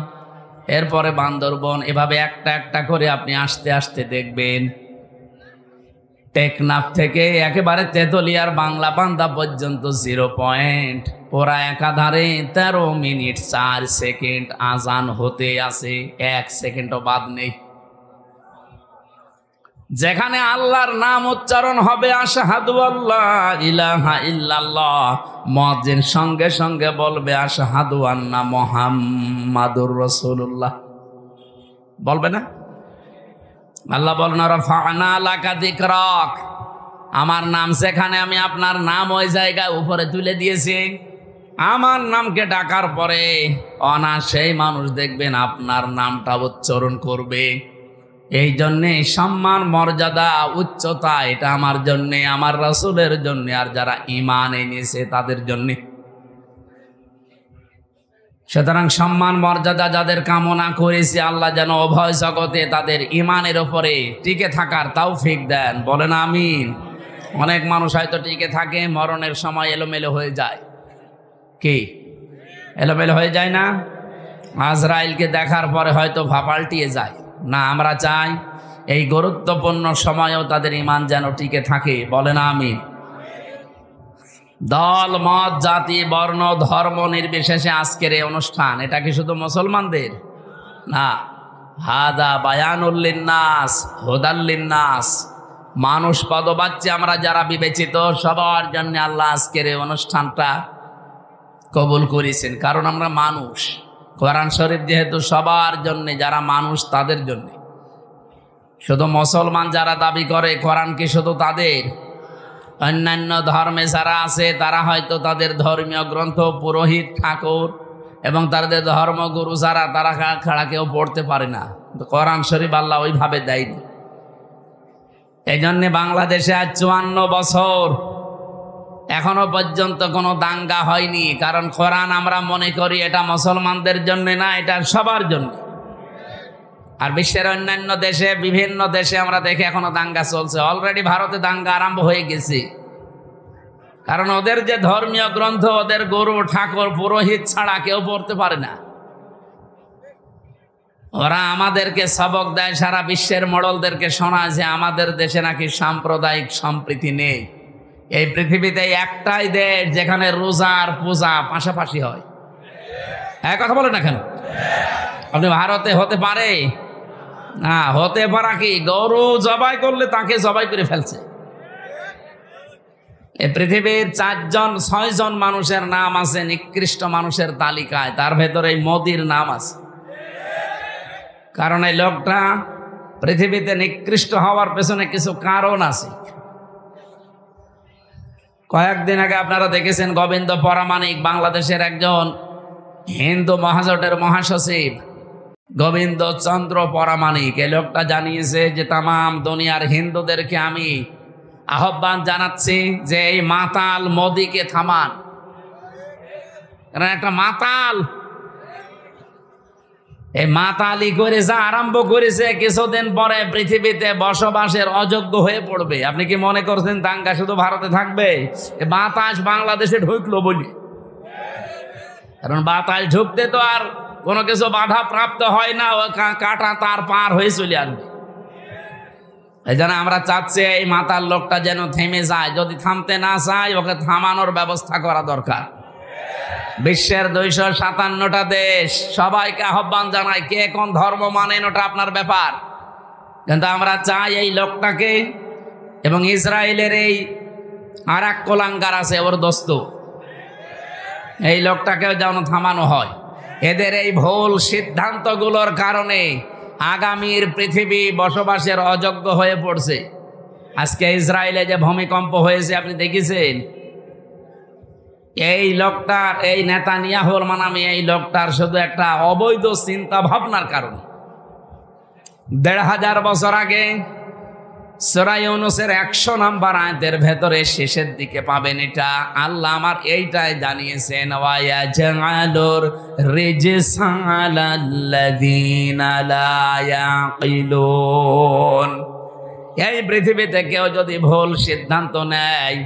Speaker 1: এরপরে বান্দরবন, এভাবে একটা একটা করে আপনি আস্তে আস্তে দেখবেন টেকনাফ থেকে একেবারে তেতুলিয়ার বাংলা বান্দা পর্যন্ত 0 পয়েন্ট ওরা একাধারে 13 মিনিট 4 সেকেন্ড আজান হতে আছে, 1 সেকেন্ডও বাদ নেই। যেখানে আল্লাহর নাম উচ্চারণ হবে আশহাদু আল্লা ইলাহা ইল্লাল্লাহ, মুয়াজ্জিন সঙ্গে সঙ্গে বলবে আশহাদু আন্না মুহাম্মাদুর রাসূলুল্লাহ। বলবে না? আল্লাহ বলেন রাফা'না লাকা যিকরাক, আমার নাম সেখানে আমি আপনার নাম ওই জায়গায় উপরে তুলে দিয়েছি। আমার নামকে ডাকার পরে অনায়াসেই মানুষ দেখবেন আপনার নামটা উচ্চারণ করবে। এই জন্যে সম্মান, মর্যাদা, উচ্চতা এটা আমার জন্যে, আমার রাসূলের জন্য, আর যারা ঈমান এনেছে তাদের জন্যে। সুতরাং সম্মান মর্যাদা যাদের কামনা করেছি, আল্লাহ যেন উভয় জগতে তাদের ঈমানের উপরে টিকে থাকার তৌফিক দেন, বলেন আমিন। অনেক মানুষ হয়তো টিকে থাকে, মরণের সময় এলোমেলো হয়ে যায়। কি এলোমেলো হয়ে যায় না? আজরাইলকে দেখার পরে হয়তো পাল্টিয়ে যায় না। আমরা চাই এই গুরুত্বপূর্ণ সময়েও তাদের ঈমান যেন টিকে থাকে, বলেন আমিন। দল, মত, জাতি, বর্ণ, ধর্ম নির্বিশেষে আজকের এই অনুষ্ঠান, এটা কি শুধু মুসলমানদের না? হাদা বায়ানুল লিন্নাস হুদাল লিন্নাস, মানুষ পদবাচ্চে আমরা যারা বিবেচিত সবার জন্য আল্লাহ আজকের এই অনুষ্ঠানটা কবুল করেছেন। কারণ আমরা মানুষ, কোরআন শরীফ যেহেতু সবার জন্য, যারা মানুষ তাদের জন্য। শুধু মুসলমান যারা দাবি করে কোরআন কি শুধু তাদের? অন্যান্য ধর্মে যারা আছে তারা হয়তো তাদের ধর্মীয় গ্রন্থ, পুরোহিত, ঠাকুর এবং তাদের ধর্মগুরু যারা, তারা ছাড়া কেউ পড়তে পারে না। কোরআন শরীফ আল্লাহ ওইভাবে দেয়নি। এই জন্যে বাংলাদেশে আজ 54 বছর এখনো পর্যন্ত কোনো দাঙ্গা হয়নি। কারণ কোরআন আমরা মনে করি এটা মুসলমানদের জন্য না, এটা সবার জন্য। আর বিশ্বের অন্যান্য দেশে, বিভিন্ন দেশে আমরা দেখি এখনো দাঙ্গা চলছে। অলরেডি ভারতে দাঙ্গা আরম্ভ হয়ে গেছে। কারণ ওদের যে ধর্মীয় গ্রন্থ, ওদের গুরু, ঠাকুর, পুরোহিত ছাড়া কেউ পড়তে পারে না। ওরা আমাদেরকে সবক দেয়, সারা বিশ্বের মডলদেরকে শোনায় যে আমাদের দেশে নাকি সাম্প্রদায়িক সম্প্রীতি নেই। এই পৃথিবীতে একটাই দেশ যেখানে রোজা আর পূজা পাশাপাশি হয়। এক কথা বলেন না কেন? আপনি ভারতে হতে পারে না, হতে পারা কি গরু জবাই করলে তাকে জবাই করে ফেলছে। এই পৃথিবীর 4-6 মানুষের নাম আছে নিকৃষ্ট মানুষের তালিকায়, তার ভেতরে মোদির নাম আছে। কারণ এই লোকটা পৃথিবীতে নিকৃষ্ট হওয়ার পেছনে কিছু কারণ আছে। কয়েকদিন আগে আপনারা দেখেছেন গোবিন্দ পরামানিক, বাংলাদেশের একজন হিন্দু মহাজোটের মহাসচিব গোবিন্দ চন্দ্র পরামানিক, এই লোকটা জানিয়েছে যে তামাম দুনিয়ার হিন্দুদেরকে আমি আহ্বান জানাচ্ছি যে এই মাতাল মোদিকে থামান। কারণ একটা মাতাল, এই মাতালি করে যা আরম্ভ করেছে কিছুদিন পরে পৃথিবীতে বসবাসের অযোগ্য হয়ে পড়বে। আপনি কি মনে করছেন দাঙ্গা শুধু ভারতে থাকবে? বাতাস বাংলাদেশে ঢুকলো বলি, কারণ বাতাস ঢুকতে তো আর কোনো কিছু বাধা প্রাপ্ত হয় না, ও কাটা তার পার হয়ে চলে আসবে। এই জন্য আমরা চাচ্ছি এই মাতাল লোকটা যেন থেমে যায়। যদি থামতে না চায়, ওকে থামানোর ব্যবস্থা করা দরকার। বিশ্বের 257টা দেশ সবাইকে আহ্বান জানায়, কে কোন ধর্ম মানেন ওটা আপনার ব্যাপার, কিন্তু আমরা চাই এই লোকটাকে এবং ইসরায়েলের এই আর এক কোলাঙ্গার আছে ওর দোস্ত, এই লোকটাকেও যেন থামানো হয়। এদের এই ভুল সিদ্ধান্তগুলোর কারণে আগামীর পৃথিবী বসবাসের অযোগ্য হয়ে পড়ছে। আজকে ইসরায়েলে যে ভূমিকম্প হয়েছে আপনি দেখেছেন, এই লোকটার, এই নেতানিয়াহুর মানামি এই লোকটার শুধু একটা অবৈধ চিন্তা ভাবনার কারণে 1500 বছর আগে সূরা ইউনূসের 100 নম্বর আয়াতের ভেতরে শেষের দিকে পাবেন এটা। আল্লাহ আমার এইটাই জানিয়েছেন, ওয়া ইয়াজআলুর রিজসা আলাল্লাযীনা লা ইয়াকিলুন। এই পৃথিবীতে কেউ যদি ভুল সিদ্ধান্ত নেয়,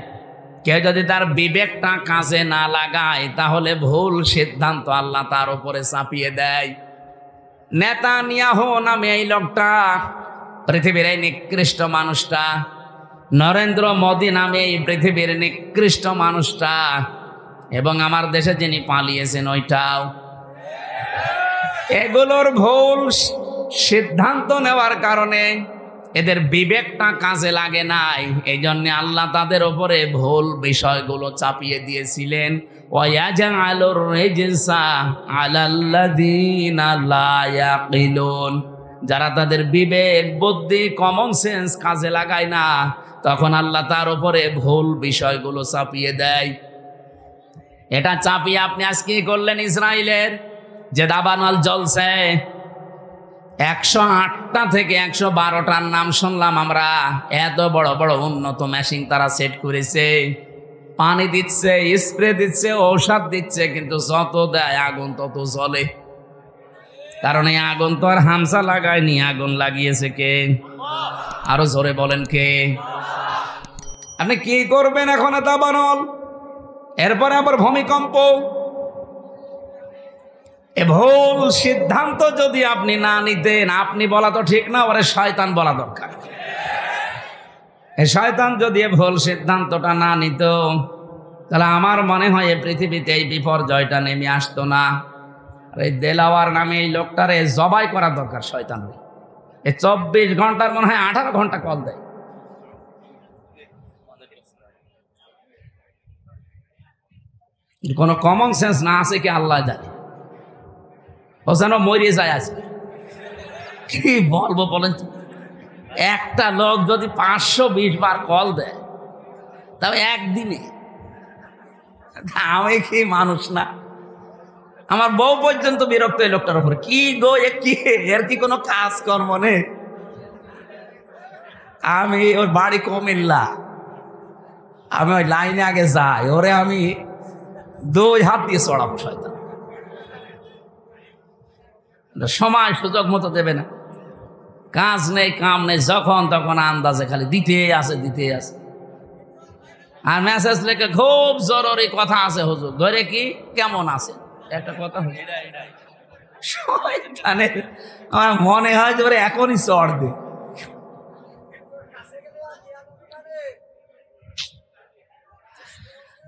Speaker 1: কেউ যদি তার বিবেকটা কাজে না লাগায়, তাহলে ভুল সিদ্ধান্ত আল্লাহ তার উপরে চাপিয়ে দেয়। নেতানিয়াহু নামে এই লোকটা, পৃথিবীর এই নিকৃষ্ট মানুষটা, নরেন্দ্র মোদী নামে এই পৃথিবীর নিকৃষ্ট মানুষটা, এবং আমার দেশে যিনি পালিয়েছেন ওইটাও, এগুলোর ভুল সিদ্ধান্ত নেওয়ার কারণে এদের বিবেকটা কাজে লাগে নাই। এই জন্য আল্লাহ তাদের উপরে ভুল বিষয়গুলো চাপিয়ে দিয়েছিলেন। ওয়ায়াজআলুর রিজসা আলাল্লাযীনা লা ইয়াকিলুন। যারা তাদের বিবেক, বুদ্ধি, কমন সেন্স কাজে লাগায় না, তখন আল্লাহ তার উপরে ভুল বিষয়গুলো চাপিয়ে দেয়। এটা চাপিয়ে আপনি আজকে করলেন ইসরায়েলের যে দাবানল জ্বলছে, 108টা থেকে 112টার নাম শুনলাম আমরা। এত বড় বড় উন্নত মেশিন তারা সেট করেছে, পানি দিচ্ছে, স্প্রে দিচ্ছে, ঔষধ দিচ্ছে, কিন্তু যত দেয় আগুন তত জ্বলে। কারণ এই আগুন তো আর হামসা লাগায়নি, আগুন লাগিয়েছে কে? আরো জোরে বলেন কে? আপনি কি করবেন এখন? দাবানল, এরপরে আবার ভূমিকম্প। এ ভুল সিদ্ধান্ত যদি আপনি না নিতেন, আপনি বলা তো ঠিক না, ওরে শয়তান বলা দরকার। এই শয়তান যদি এ ভুল সিদ্ধান্তটা না নিত, তাহলে আমার মনে হয় এই পৃথিবীতে এই বিপর্যয়টা নেমে আসতো না। এই দেলাওয়ার নামে এই লোকটারে জবাই করা দরকার। শয়তান এই 24 ঘন্টার মনে হয় 18 ঘন্টা কল দেয়। কোনো কমন সেন্স না আছে কি আল্লাহ জানে। ও যেন মরিয়ে যায় আজকে। কি বলবো বলেন? একটা লোক যদি 520 বার কল দেয়, তাও একদিনে, আমি কি মানুষ না? আমার বউ পর্যন্ত বিরক্ত এই লোকটার উপরে। কি গো, এর কি কোনো কাজ কর্ম নেই? আমি ওর বাড়ি কুমিল্লা, আমি ওই লাইনে আগে যাই, ওরে আমি 2 হাত দিয়ে চড়াবো। শয়তান সময় সুযোগ মতো দেবে না, কাজ নেই কাম নেই, যখন তখন আন্দাজে খালি দিতে আছে। আর মেসেজ লেখে খুব জরুরি কথা আছে হুজুর, ধরে কি কেমন আছে একটা কথা। শয়তানের আমার মনে হয় যে ওরা এখনই চড় দে।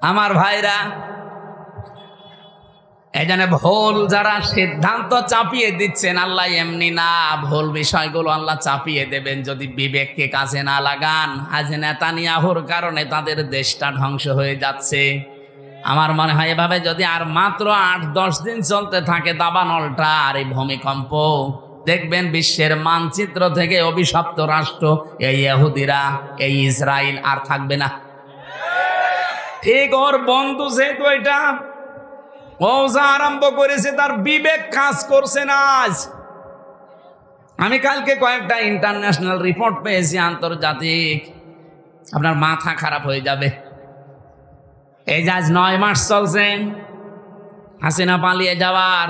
Speaker 1: আমার ভাইরা, এই জন্য ভুল যারা সিদ্ধান্ত চাপিয়ে দিচ্ছেন, আল্লাহ এমনি না, ভুল বিষয়গুলো আল্লাহ চাপিয়ে দেবেন যদি বিবেককে কাজে না লাগান। আজ নেতানিয়াহুর কারণে তাদের দেশটা ধ্বংস হয়ে যাচ্ছে। আমার মনে হয় এভাবে যদি আর মাত্র ৮-১০ দিন চলতে থাকে দাবানলটা আর এই ভূমিকম্প, দেখবেন বিশ্বের মানচিত্র থেকে অভিশপ্ত রাষ্ট্র এই ইহুদিরা, এই ইসরায়েল আর থাকবে না। ঠিক ওর বন্ধু যেহেতু এটা ও যা আরম্ভ করেছে তার বিবেক কাজ করছে না। আজ আমি কালকে কয়েকটা ইন্টারন্যাশনাল রিপোর্ট পেয়েছি, আন্তর্জাতিক, আপনার মাথা খারাপ হয়ে যাবে। এই যে আজ ৯ মাস চলছে হাসিনা পালিয়ে যাওয়ার,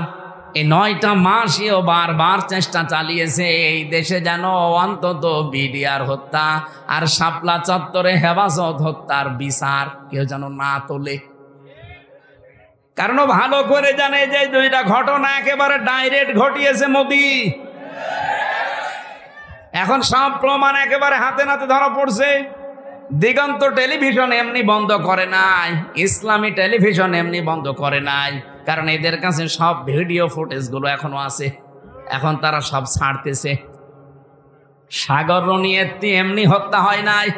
Speaker 1: এই ৯টা মাসেও বারবার চেষ্টা চালিয়েছে এই দেশে যেন অন্তত বিডিআর হত্যা আর শাপলা চত্বরে হেফাজত হত্যার বিচার কেউ যেন না তোলে। কারণ ভালো করে জানে যে দুইটা ঘটনা একেবারে ডাইরেক্ট ঘটিয়েছে মোদি। এখন সব প্রমাণ একেবারে হাতে নাতে ধরা পড়ছে। দিগন্ত টেলিভিশন এমনি বন্ধ করে নাই, ইসলামী টেলিভিশন এমনি বন্ধ করে নাই, কারণ এদের কাছে সব ভিডিও ফুটেজগুলো এখনো আছে, এখন তারা সব ছাড়তেছে। সাগর রনিয়েত্তি এমনি হত্যা হয় নাই,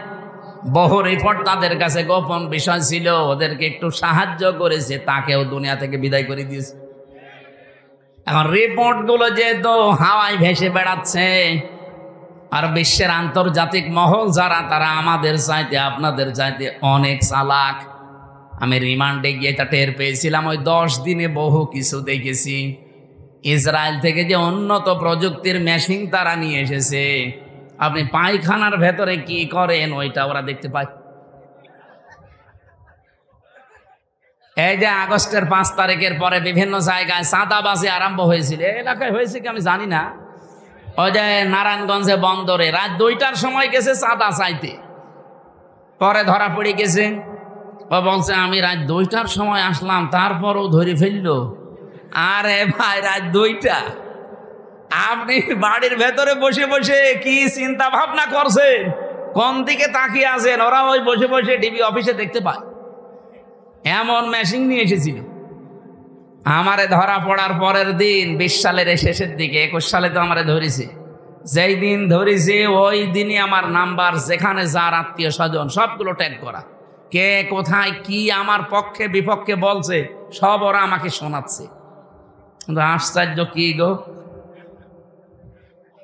Speaker 1: বহু রিপোর্ট তাদের কাছে গোপন বিষয় ছিল, ওদেরকে একটু সাহায্য করেছে, তাকেও দুনিয়া থেকে বিদায় করে দিয়েছে। এখন রিপোর্টগুলো যেহেতু হাওয়ায় ভেসে বেড়াচ্ছে, আর বিশ্বের আন্তর্জাতিক মহল যারা, তারা আমাদের চাইতে আপনাদের চাইতে অনেক চালাক। আমি রিমান্ডে গিয়ে এটা টের পেয়েছিলাম। ওই 10 দিনে বহু কিছু দেখেছি। ইসরায়েল থেকে যে উন্নত প্রযুক্তির মেশিন তারা নিয়ে এসেছে, আপনি পায়খানার ভেতরে কি করেন ওইটা ওরা দেখতে পায়। এই যে আগস্টের 5 তারিখের পরে বিভিন্ন জায়গায় চাঁদাবাজি আরম্ভ হয়েছিল, এলাকায় হয়েছে কি আমি জানি না। ওই যে নারায়ণগঞ্জে বন্দরে রাত 2টার সময় গেছে চাঁদা চাইতে, পরে ধরা পড়ে গেছে। ও বলছে আমি রাত 2টার সময় আসলাম, তারপরও ধরে ফেললো। আরে ভাই, রাত 2টা আপনি বাড়ির ভেতরে বসে বসে কি চিন্তা ভাবনা করছেন, কোন দিকে তাকিয়ে আছেন? ওরা ওই বসে বসে টিভি অফিসে দেখতে পায়। এমন মেশিন নিয়ে এসেছিল। আমারে ধরা পড়ার পরের দিন 20 সালের শেষের দিকে, 21 সালে তো আমারে ধরেছে। যেই দিন ধরেছে ওই দিনই আমার নাম্বার, যেখানে যার আত্মীয় স্বজন সবগুলো ট্যাগ করা, কে কোথায় কি আমার পক্ষে বিপক্ষে বলছে সব ওরা আমাকে শোনাচ্ছে। কিন্তু আশ্চর্য কি গো,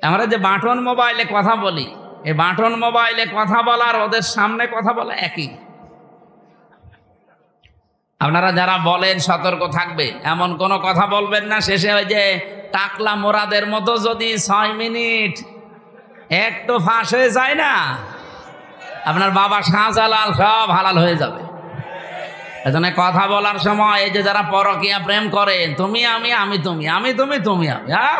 Speaker 1: আমরা যে বাটন মোবাইলে কথা বলি, এই বাটন মোবাইলে কথা বলার ওদের সামনে কথা বলা একই। আপনারা যারা বলেন সতর্ক থাকবে, এমন কোনো কথা বলবেন না শেষে ওই যে টাকলা মোরাদের মতো যদি 6 মিনিট একটু ফাঁস হয়ে যায় না, আপনার বাবা শাহজালাল সব হালাল হয়ে যাবে। এজন্য কথা বলার সময় এই যে যারা পরকীয়া প্রেম করে, তুমি আমি, আমি তুমি, আমি তুমি, তুমি আমি, হ্যাঁ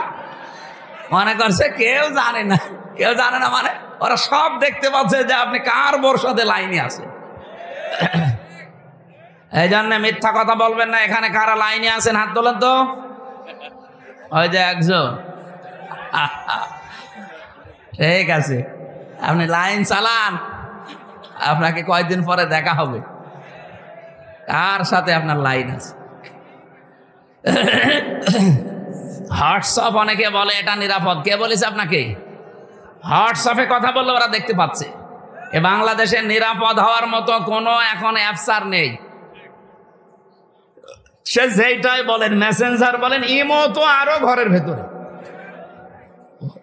Speaker 1: মনে করছে কেউ জানে না, কেউ জানে না, মানে ওরা সব দেখতে পাচ্ছে যে আপনি কার বর্ষাতে লাইনে আছে। এই জন্য মিথ্যা কথা বলবেন না। এখানে কারা লাইনে আছেন হাত তোলেন তো। ওই যে একজন, ঠিক আছে, আপনি লাইন চালান, আপনাকে কয়েকদিন পরে দেখা হবে কার সাথে আপনার লাইন আছে। হোয়াটসঅ্যাপ অনেকে বলে এটা নিরাপদ, কে বলেছে আপনাকে? হোয়াটসঅ্যাপে কথা বললে ওরা দেখতে পাচ্ছে। এ বাংলাদেশে নিরাপদ হওয়ার মতো কোনো এখন অ্যাপস আর নেই। সে যেইটাই বলেন, মেসেঞ্জার বলেন, ইমো তো আরো ঘরের ভেতরে।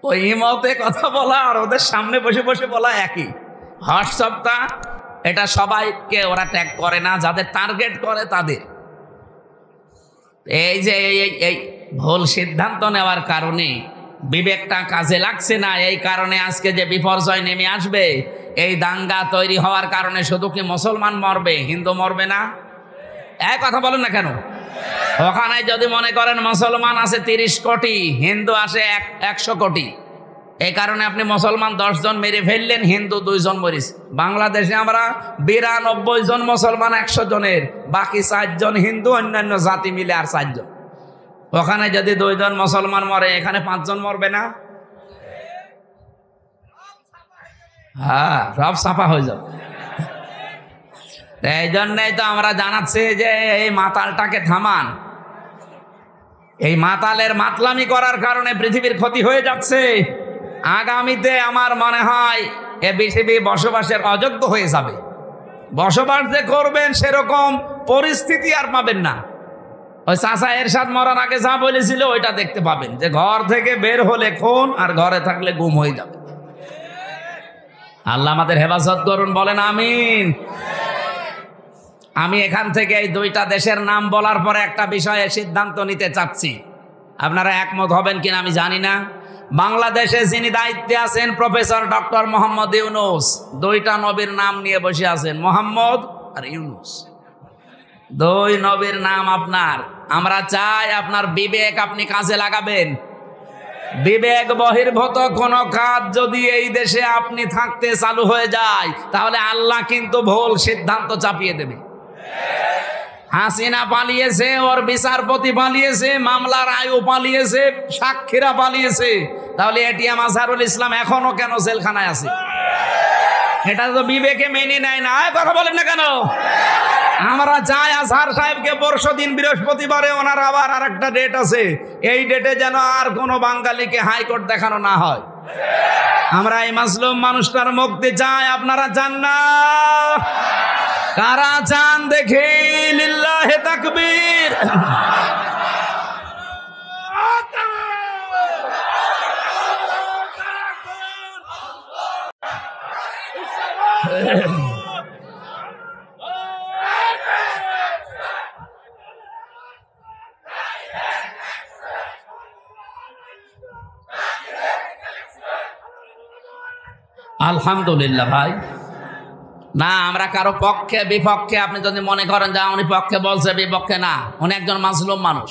Speaker 1: ওই ইমোতে কথা বলা আর ওদের সামনে বসে বসে বলা একই। হোয়াটসঅ্যাপটা এটা সবাইকে ওরা ট্যাগ করে না, যাদের টার্গেট করে তাদের। এই যে এই ভুল সিদ্ধান্ত নেওয়ার কারণে বিবেকটা কাজে লাগছে না, এই কারণে আজকে যে বিপর্যয় নেমে আসবে, এই দাঙ্গা তৈরি হওয়ার কারণে শুধু কি মুসলমান মরবে, হিন্দু মরবে না? এক কথা বলেন না কেন? ওখানে যদি মনে করেন মুসলমান আছে 30 কোটি, হিন্দু আসে 100 কোটি, এই কারণে আপনি মুসলমান 10 জন মেরে ফেললেন, হিন্দু 2 জন মরিস। বাংলাদেশে আমরা 92 জন মুসলমান 100 জনের, বাকি 4 জন হিন্দু, অন্যান্য জাতি মিলে আর 4 জন। ওখানে যদি 2 জন মুসলমান মরে, এখানে 5 জন মরবে না? হ্যাঁ, সব সাফা হয়ে যাবে। এই জন্যই তো আমরা জানাচ্ছি যে এই মাতালটাকে থামান। এই মাতালের মাতলামি করার কারণে পৃথিবীর ক্ষতি হয়ে যাচ্ছে। আগামীতে আমার মনে হয় এ পৃথিবী বসবাসের অযোগ্য হয়ে যাবে। বসবাস যে করবেন সেরকম পরিস্থিতি আর পাবেন না। ওই চাচা এরশাদ মরার আগে যা বলেছিল ওইটা দেখতে পাবেন, যে ঘর থেকে বের হলে খুন আর ঘরে থাকলে গুম হয়ে যাবে। আল্লাহ আমাদের হেফাজত করুন, বলেন আমিন। আমি এখান থেকে এই 2টা দেশের নাম বলার পরে একটা বিষয়ে সিদ্ধান্ত নিতে চাচ্ছি, আপনারা একমত হবেন কিনা আমি জানি না। বাংলাদেশে যিনি দায়িত্বে আছেন প্রফেসর ডক্টর মোহাম্মদ ইউনূস, 2টা নবীর নাম নিয়ে বসে আছেন, মোহাম্মদ আর ইউনূস। 2 নবীর নাম আপনার। আমরা চাই আপনার বিবেক আপনি কাজে লাগাবেন। বিবেক বহির্ভূত কোন কাজ যদি এই দেশে আপনি থাকতে চালু হয়ে যায়, তাহলে আল্লাহ কিন্তু ভুল সিদ্ধান্ত চাপিয়ে দেবে। হাসিনা পালিয়েছে, ওর বিচারপতি পালিয়েছে, মামলার আয়ু পালিয়েছে, সাক্ষীরা পালিয়েছে, তাহলে এটিএম আজহারুল ইসলাম এখনো কেন জেলখানায় আছে? এটা তো বিবেকে মেনে নেয় না। কথা বলেন না কেন? আমরা চাই আজহার সাহেবকে পরশুদিন বৃহস্পতিবারে, ওনার আবার আরেকটা ডেট আছে, এই ডেটে যেন আর কোনো বাঙালিকে হাইকোর্ট দেখানো না হয়। আমরা এই মাসলুম মানুষটার মুক্তি চাই। আপনারা চান না? কারা চান দেখি? লিল্লাহে তাকবীর। আলহামদুলিল্লাহ ভাই। না, আমরা কারো পক্ষে বিপক্ষে, আপনি যদি মনে করেন যে উনি পক্ষে বলছে বিপক্ষে, না, উনি একজন মাজলুম মানুষ।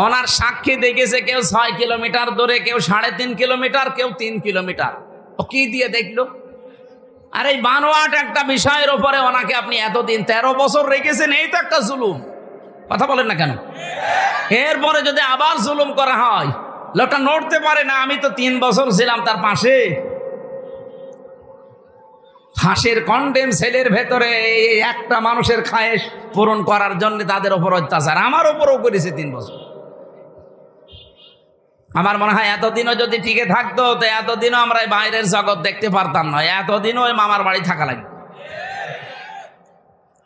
Speaker 1: ওনার সাক্ষী দেখেছে কেউ 6 কিলোমিটার দূরে, কেউ 3.5 কিলোমিটার, কেউ 3 কিলোমিটার। ও কি দিয়ে দেখলো? আর এই বানোয়াট একটা বিষয়ের উপরে ওনাকে আপনি এতদিন 13 বছর রেখেছেন, এই তো একটা জুলুম। কথা বলেন না কেন? এরপরে যদি আবার জুলুম করা হয়, লোকটা নড়তে পারে না। আমি তো 3 বছর ছিলাম তার পাশে। ফাঁসির কন্ডেম সেলের ভেতরে একটা মানুষের খায়েশ পূরণ করার জন্য তাদের ওপর অত্যাচার আমার ওপরও করেছে 3 বছর। আমার মনে হয় এতদিনও যদি টিকে থাকতো, তো এতদিনও আমরা বাইরের জগৎ দেখতে পারতাম না, এতদিনও ওই মামার বাড়ি থাকা লাগবে।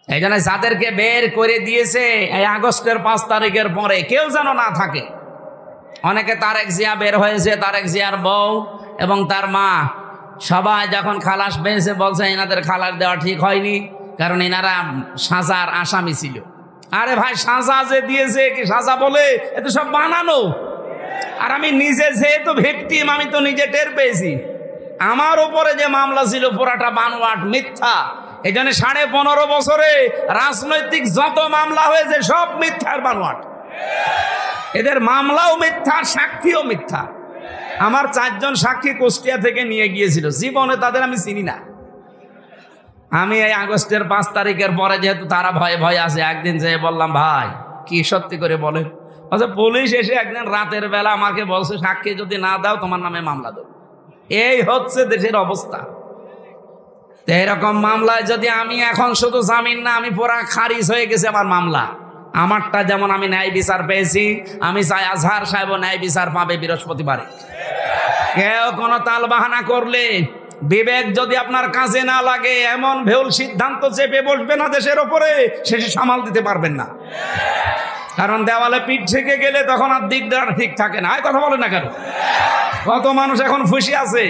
Speaker 1: এই জন্য যাদেরকে বের করে দিয়েছে এই আগস্টের 5 তারিখের পরে, কেউ যেন না থাকে। অনেকে তারেক জিয়া বের হয়েছে, তারেক জিয়ার বউ এবং তার মা, সবাই যখন খালাস পেয়েছে বলছে এনাদের খালাস দেওয়া ঠিক হয়নি, কারণ এনারা সাজার আসামি ছিল। আরে ভাই, সাজা যে দিয়েছে, কি সাজা বলে? এত সব বানানো। আর আমি নিজে যেহেতু ভিকটিম, আমি তো নিজে টের পেয়েছি। আমার উপরে যে মামলা ছিল পুরাটা বানোয়াট, মিথ্যা। এই জন্য 15.5 বছরে রাজনৈতিক যত মামলা হয়েছে সব মিথ্যার বানোয়াট। এদের মামলাও মিথ্যা, সাক্ষীও মিথ্যা। আমার 4 জন সাক্ষী কুষ্টিয়া থেকে নিয়ে গিয়েছিল, জীবনে তাদের আমি চিনি না। আমি এই আগস্টের 5 তারিখের পরে যেহেতু তারা ভয়ে ভয়ে আছে, একদিন যেয়ে বললাম, ভাই কি সত্যি করে বলেন? আচ্ছা, পুলিশ এসে একদিন রাতের বেলা আমাকে বলছে, সাক্ষী যদি না দাও তোমার নামে মামলা দেব। এই হচ্ছে দেশের অবস্থা। এরকম মামলায় যদি আমি এখন শুধু জামিন না, আমি পুরা খারিজ হয়ে গেছে আমার মামলা। আমারটা যেমন আমি ন্যায় বিচার পেয়েছি, আমি চাই আজহার সাহেবও ন্যায় বিচার পাবে বৃহস্পতিবারে। কেউ কোনো তাল বাহানা করলে, বিবেক যদি আপনার কাজে না লাগে, এমন ভুল সিদ্ধান্ত চেপে বসবে না দেশের ওপরে, শেষে সামাল দিতে পারবেন না। কারণ দেওয়ালে পিঠ থেকে গেলে তখন আর দিকদার ঠিক থাকে না। কথা বলেন না কেন? কত মানুষ এখন খুশি আছে।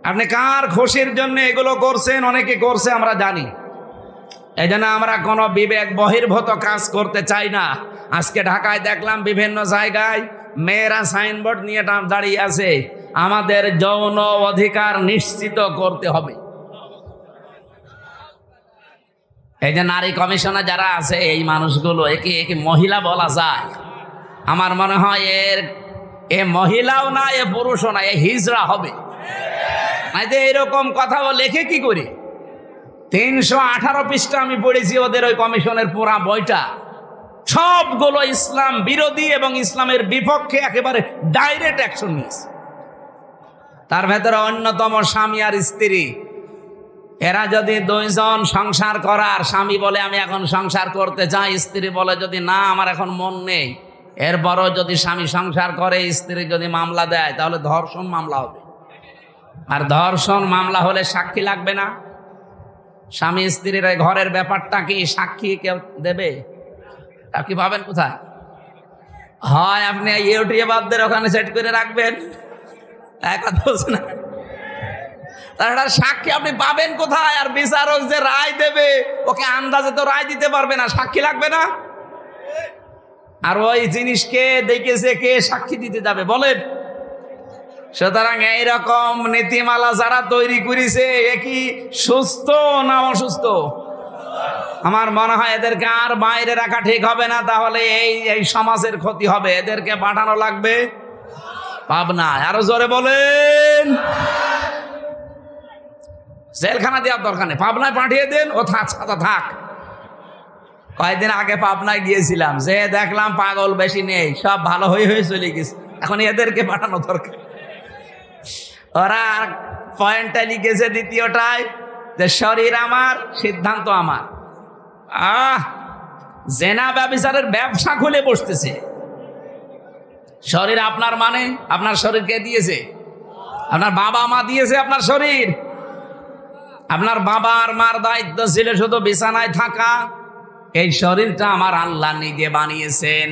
Speaker 1: আপনি কার খুশির জন্য এগুলো করছেন? অনেকে করছে, আমরা জানি। এই জন্য আমরা কোনো বিবেক বহির্ভূত কাজ করতে চাই না। আজকে ঢাকায় দেখলাম বিভিন্ন জায়গায় মেয়েরা সাইনবোর্ড নিয়ে দাঁড়িয়ে আছে, আমাদের যৌন অধিকার নিশ্চিত করতে হবে। এই যে নারী কমিশনে যারা আছে, এই মানুষগুলো একে মহিলা বলা যায়? আমার মনে হয় এ মহিলাও না, এ পুরুষও না, এ হিজড়া হবে। এরকম কথা লেখে কি করে? 318 পৃষ্ঠা আমি পড়েছি ওদের ওই কমিশনের পুরা বইটা। সবগুলো ইসলাম বিরোধী এবং ইসলামের বিপক্ষে একেবারে ডাইরেক্ট অ্যাকশন নিয়েছে। তার ভেতরে অন্যতম স্বামী আর স্ত্রী। এরা যদি দুইজন সংসার করার, স্বামী বলে আমি এখন সংসার করতে চাই, স্ত্রী বলে যদি না আমার এখন মন নেই, এরপরও যদি স্বামী সংসার করে, স্ত্রী যদি মামলা দেয়, তাহলে ধর্ষণ মামলা হবে। আর ধর্ষণ মামলা হলে সাক্ষী লাগবে না। স্বামী স্ত্রীর ঘরের ব্যাপারটা কি সাক্ষী কেউ দেবে? আপনি পাবেন কোথায়? হয় আপনি ইউটিউবারদের ওখানে সেট করে রাখবেন, কথা বলছে না, তাছাড়া সাক্ষী আপনি পাবেন কোথায়? আর বিচারক যে রায় দেবে, ওকে আন্দাজে তো রায় দিতে পারবে না, সাক্ষী লাগবে না। আর ওই জিনিসকে দেখেছে কে সাক্ষী দিতে যাবে বলেন? সুতরাং এইরকম নীতিমালা যারা তৈরি করেছে, এ কি সুস্থ না অসুস্থ? আমার মনে হয় এদেরকে আর বাইরে রাখা ঠিক হবে না, তাহলে এই সমাজের ক্ষতি হবে। এদেরকে পাঠানো লাগবে পাবনায়। আরো জোরে বলেন। জেলখানা দেওয়ার দরকার নেই, পাবনায় পাঠিয়ে দেন, ও থাক। কয়েকদিন আগে পাবনায় গিয়েছিলাম, যে দেখলাম পাগল বেশি নেই, সব ভালো হয়ে চলে গেছে। এখন এদেরকে পাঠানো দরকার। ওরা পয়েন্টটা লিখেছে দ্বিতীয়টায়, যে শরীর আমার, সিদ্ধান্ত আমার। জেনা ব্যভিচারের ব্যবসা খুলে বসতেছে। শরীর আপনার, মানে আপনার শরীর কে দিয়েছে? আপনার বাবা মা দিয়েছে আপনার শরীর। আপনার বাবা আর মার দায়িত্ব ছিল শুধু বিছানায় থাকা। এই শরীরটা আমার আল্লাহ নিজে বানিয়েছেন।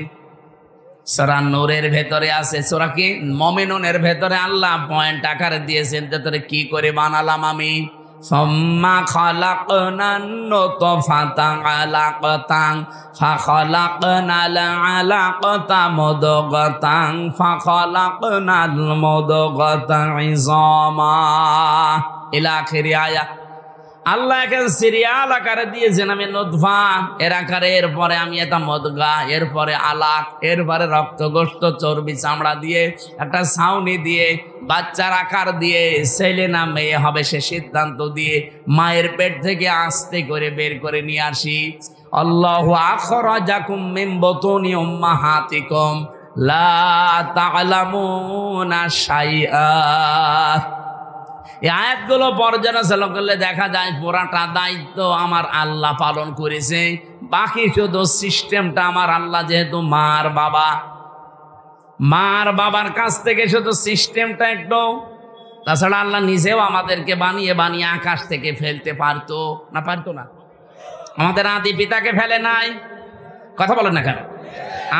Speaker 1: সূরা নূরের ভেতরে আছে, সূরা কি মুমিনুনের ভেতরে আল্লাহ পয়েন্ট আকারে দিয়েছেন, ভেতরে কি করে বানালাম আমি। সুম্মা খালাকনান নুতফাতা আলাকাতান ফাখালাকনাল আলাকাতা মুদগাতান ফাখালাকনাল মুদগাতা ইযামা ইলা আখিরি আয়াত। আল্লাহ একে সিরিয়াল আকারে দিয়েছেন, আমি নুতফা এর আকারে, এরপরে আমি এটা মদগা, এরপরে আলাক, এরপরে রক্ত গোশত চর্বি চামড়া দিয়ে একটা ছাউনি দিয়ে বাচ্চার আকার দিয়ে ছেলে না মেয়ে হবে সে সিদ্ধান্ত দিয়ে মায়ের পেট থেকে আস্তে করে বের করে নিয়ে আসি। আল্লাহু আখরাজাকুম মিন বুতুনি উম্মাহাতিকুম লা তা'লামুনা শাইআ। এই আয়াতগুলো পর্যালোচনা করলে দেখা যায় পুরাটা দায়িত্ব আমার আল্লাহ পালন করেছে, বাকি শুধু সিস্টেমটা আমার আল্লাহ, যেহেতু মার বাবার কাছ থেকে শুধু সিস্টেমটা একটু। তাছাড়া আল্লাহ নিজেও আমাদেরকে বানিয়ে বানিয়ে আকাশ থেকে ফেলতে পারতো না? আমাদের আদি পিতাকে ফেলে নাই, কথা বলেন না কেন?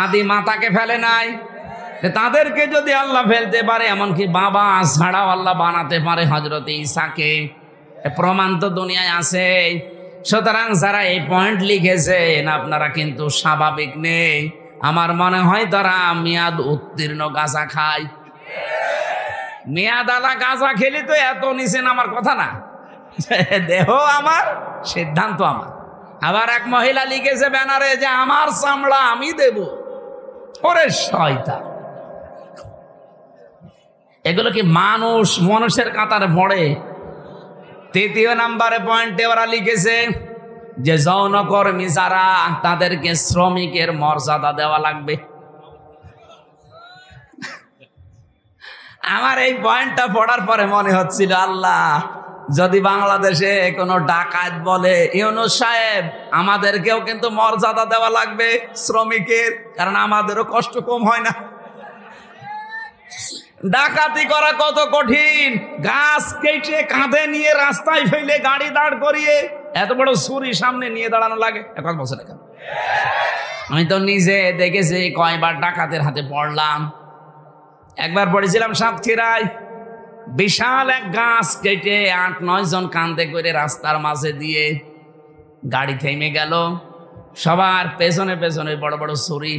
Speaker 1: আদি মাতাকে ফেলে নাই। তাদেরকে যদি আল্লাহ ফেলতে পারে, এমনকি বাবা ছাড়াও আল্লাহ বানাতে পারে হযরত ঈসাকে, প্রমাণ তো দুনিয়ায় আছে। সুতরাং যারা এই পয়েন্ট লিখেছেন, আপনারা কিন্তু স্বাভাবিক নেই। আমার মনে হয় তারা মেয়াদ উত্তীর্ণ গাঁজা খায়। মেয়াদ আলা গাঁজা খেলে তো এত নিছেন, আমার কথা না। দেহ আমার, সিদ্ধান্ত আমার। আবার এক মহিলা লিখেছে ব্যানারে যে আমার চামড়া আমি দেব। ওরে শয়তান, এগুলো কি মানুষের কাতারে পড়ে? তৃতীয় নাম্বারে পয়েন্টে ওরা লিখেছে যে যৌনকর্মী যারা, তাদেরকে শ্রমিকের মর্যাদা দেওয়া লাগবে। আমার এই পয়েন্টটা পড়ার পরে মনে হচ্ছিল, আল্লাহ যদি বাংলাদেশে কোনো ডাকাত বলে, ইউনূস সাহেব আমাদেরকেও কিন্তু মর্যাদা দেওয়া লাগবে শ্রমিকের, কারণ আমাদেরও কষ্ট কম হয় না। ডাকাতি করা কত কঠিন, গাছ কেটে কাঁধে নিয়ে রাস্তায় ফেলে গাড়ি দাঁড় করিয়ে এত বড় ছুরি সামনে নিয়ে দাঁড়ানো লাগে। এখন বছর এখন আমি তো নিজে দেখেছি, কয়বার ডাকাতের হাতে পড়লাম। একবার পড়েছিলাম সাতক্ষীরায়, বিশাল এক গাছ কেটে ৮-৯ জন কাঁধে করে রাস্তার মাঝে দিয়ে গাড়ি থেমে গেল, সবার পেছনে পেছনে বড় বড় ছুরি।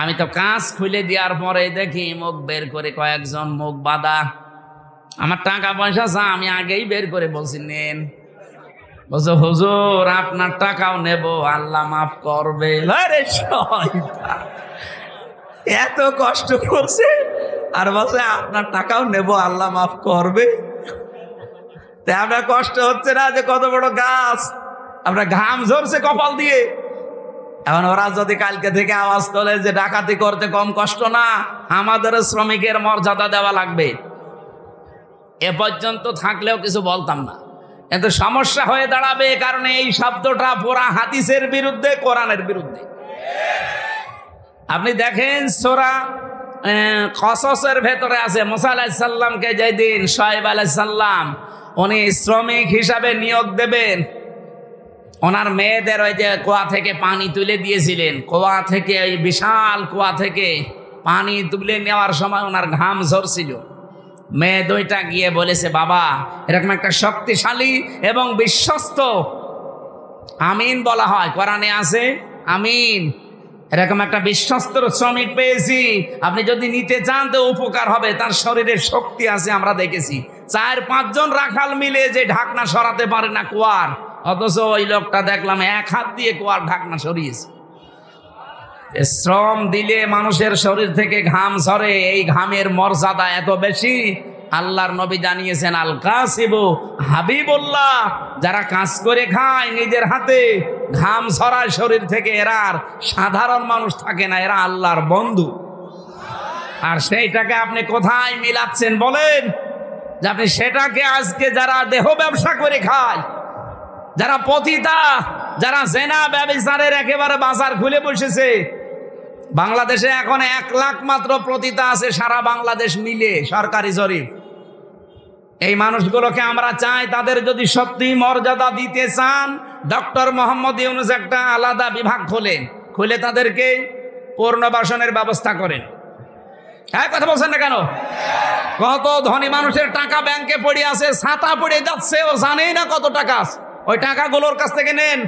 Speaker 1: আমি তো কাঁচ খুলে দেওয়ার পরে দেখি মুখ বের করে কয়েকজন, মুখ বাঁধা। আমার টাকা পয়সা চা, আমি আগেই বের করে বলছি নেন। বলছো হুজুর আপনার টাকাও নেব, আল্লাহ মাফ করবে। আরে শয়তান, এত কষ্ট করছে আর বলছে আপনার টাকাও নেব, আল্লাহ মাফ করবে। তাই আপনার কষ্ট হচ্ছে না যে কত বড় গাছ, আপনার ঘাম ঝরছে কপাল দিয়ে। এখন ওরা যদি কালকে থেকে আওয়াজ তোলে যে ডাকাতি করতে কম কষ্ট না, আমাদের শ্রমিকের মর্যাদা দেওয়া লাগবে, এ পর্যন্ত থাকলেও কিছু বলতাম না। কিন্তু সমস্যা হয়ে দাঁড়াবে, কারণ এই শব্দটা পুরা হাদিসের বিরুদ্ধে, কোরআনের বিরুদ্ধে। আপনি দেখেন সূরা কসসের ভেতরে আছে, মুসা আলাইহিস সালামকে যেদিন শুআয়ব আলাইহিস সালাম উনি শ্রমিক হিসাবে নিয়োগ দেবেন, ওনার মেয়েদের ওই যে কুয়া থেকে পানি তুলে দিয়েছিলেন, কুয়া থেকে ওই বিশাল কুয়া থেকে পানি তুলে নেওয়ার সময় ওনার ঘাম ঝরছিল। মেয়ে দুইটা গিয়ে বলেছে, বাবা এরকম একটা শক্তিশালী এবং বিশ্বস্ত, আমিন বলা হয় কোরআনে আছে আমিন, এরকম একটা বিশ্বস্ত শ্রমিক পেয়েছি, আপনি যদি নিতে চান তো উপকার হবে, তার শরীরে শক্তি আছে, আমরা দেখেছি 4-5 জন রাখাল মিলে যে ঢাকনা সরাতে পারে না কুয়ার, অথচ ওই লোকটা দেখলাম 1 হাত দিয়ে কুয়ার ঢাকনা সরিয়েছে। শ্রম দিলে মানুষের শরীর থেকে ঘাম ঝরে, এই ঘামের মর্যাদা এত বেশি। আল্লাহর নবী জানিয়েছেন, আল কাসিবু হাবিবুল্লাহ, যারা কাজ করে খায় নিজের হাতে, ঘাম ঝরায় শরীর থেকে, এরা আর সাধারণ মানুষ থাকে না, এরা আল্লাহর বন্ধু। আর সেইটাকে আপনি কোথায় মিলাচ্ছেন বলেন? যে আপনি সেটাকে আজকে যারা দেহ ব্যবসা করে খায়, যারা পতিতা, যারা জেনা ব্যভিচারের একেবারে বাজার খুলে বসেছে, বাংলাদেশে এখন 1 লাখ মাত্র পতিতা আছে সারা বাংলাদেশ মিলে, সরকারি জরিপ। এই মানুষগুলোকে আমরা চাই, তাদের যদি সত্যি মর্যাদা দিতে চান, ডক্টর মোহাম্মদ ইউনূস একটা আলাদা বিভাগ খুলে তাদেরকে পুনর্বাসনের ব্যবস্থা করেন। হ্যাঁ, কথা বলছেন না কেন? কত ধনী মানুষের টাকা ব্যাংকে পড়ে আছে, ছাতা পড়ে যাচ্ছে, ও জানেই না কত টাকা আছে, ওই টাকাগুলোর কাছ থেকে নেন।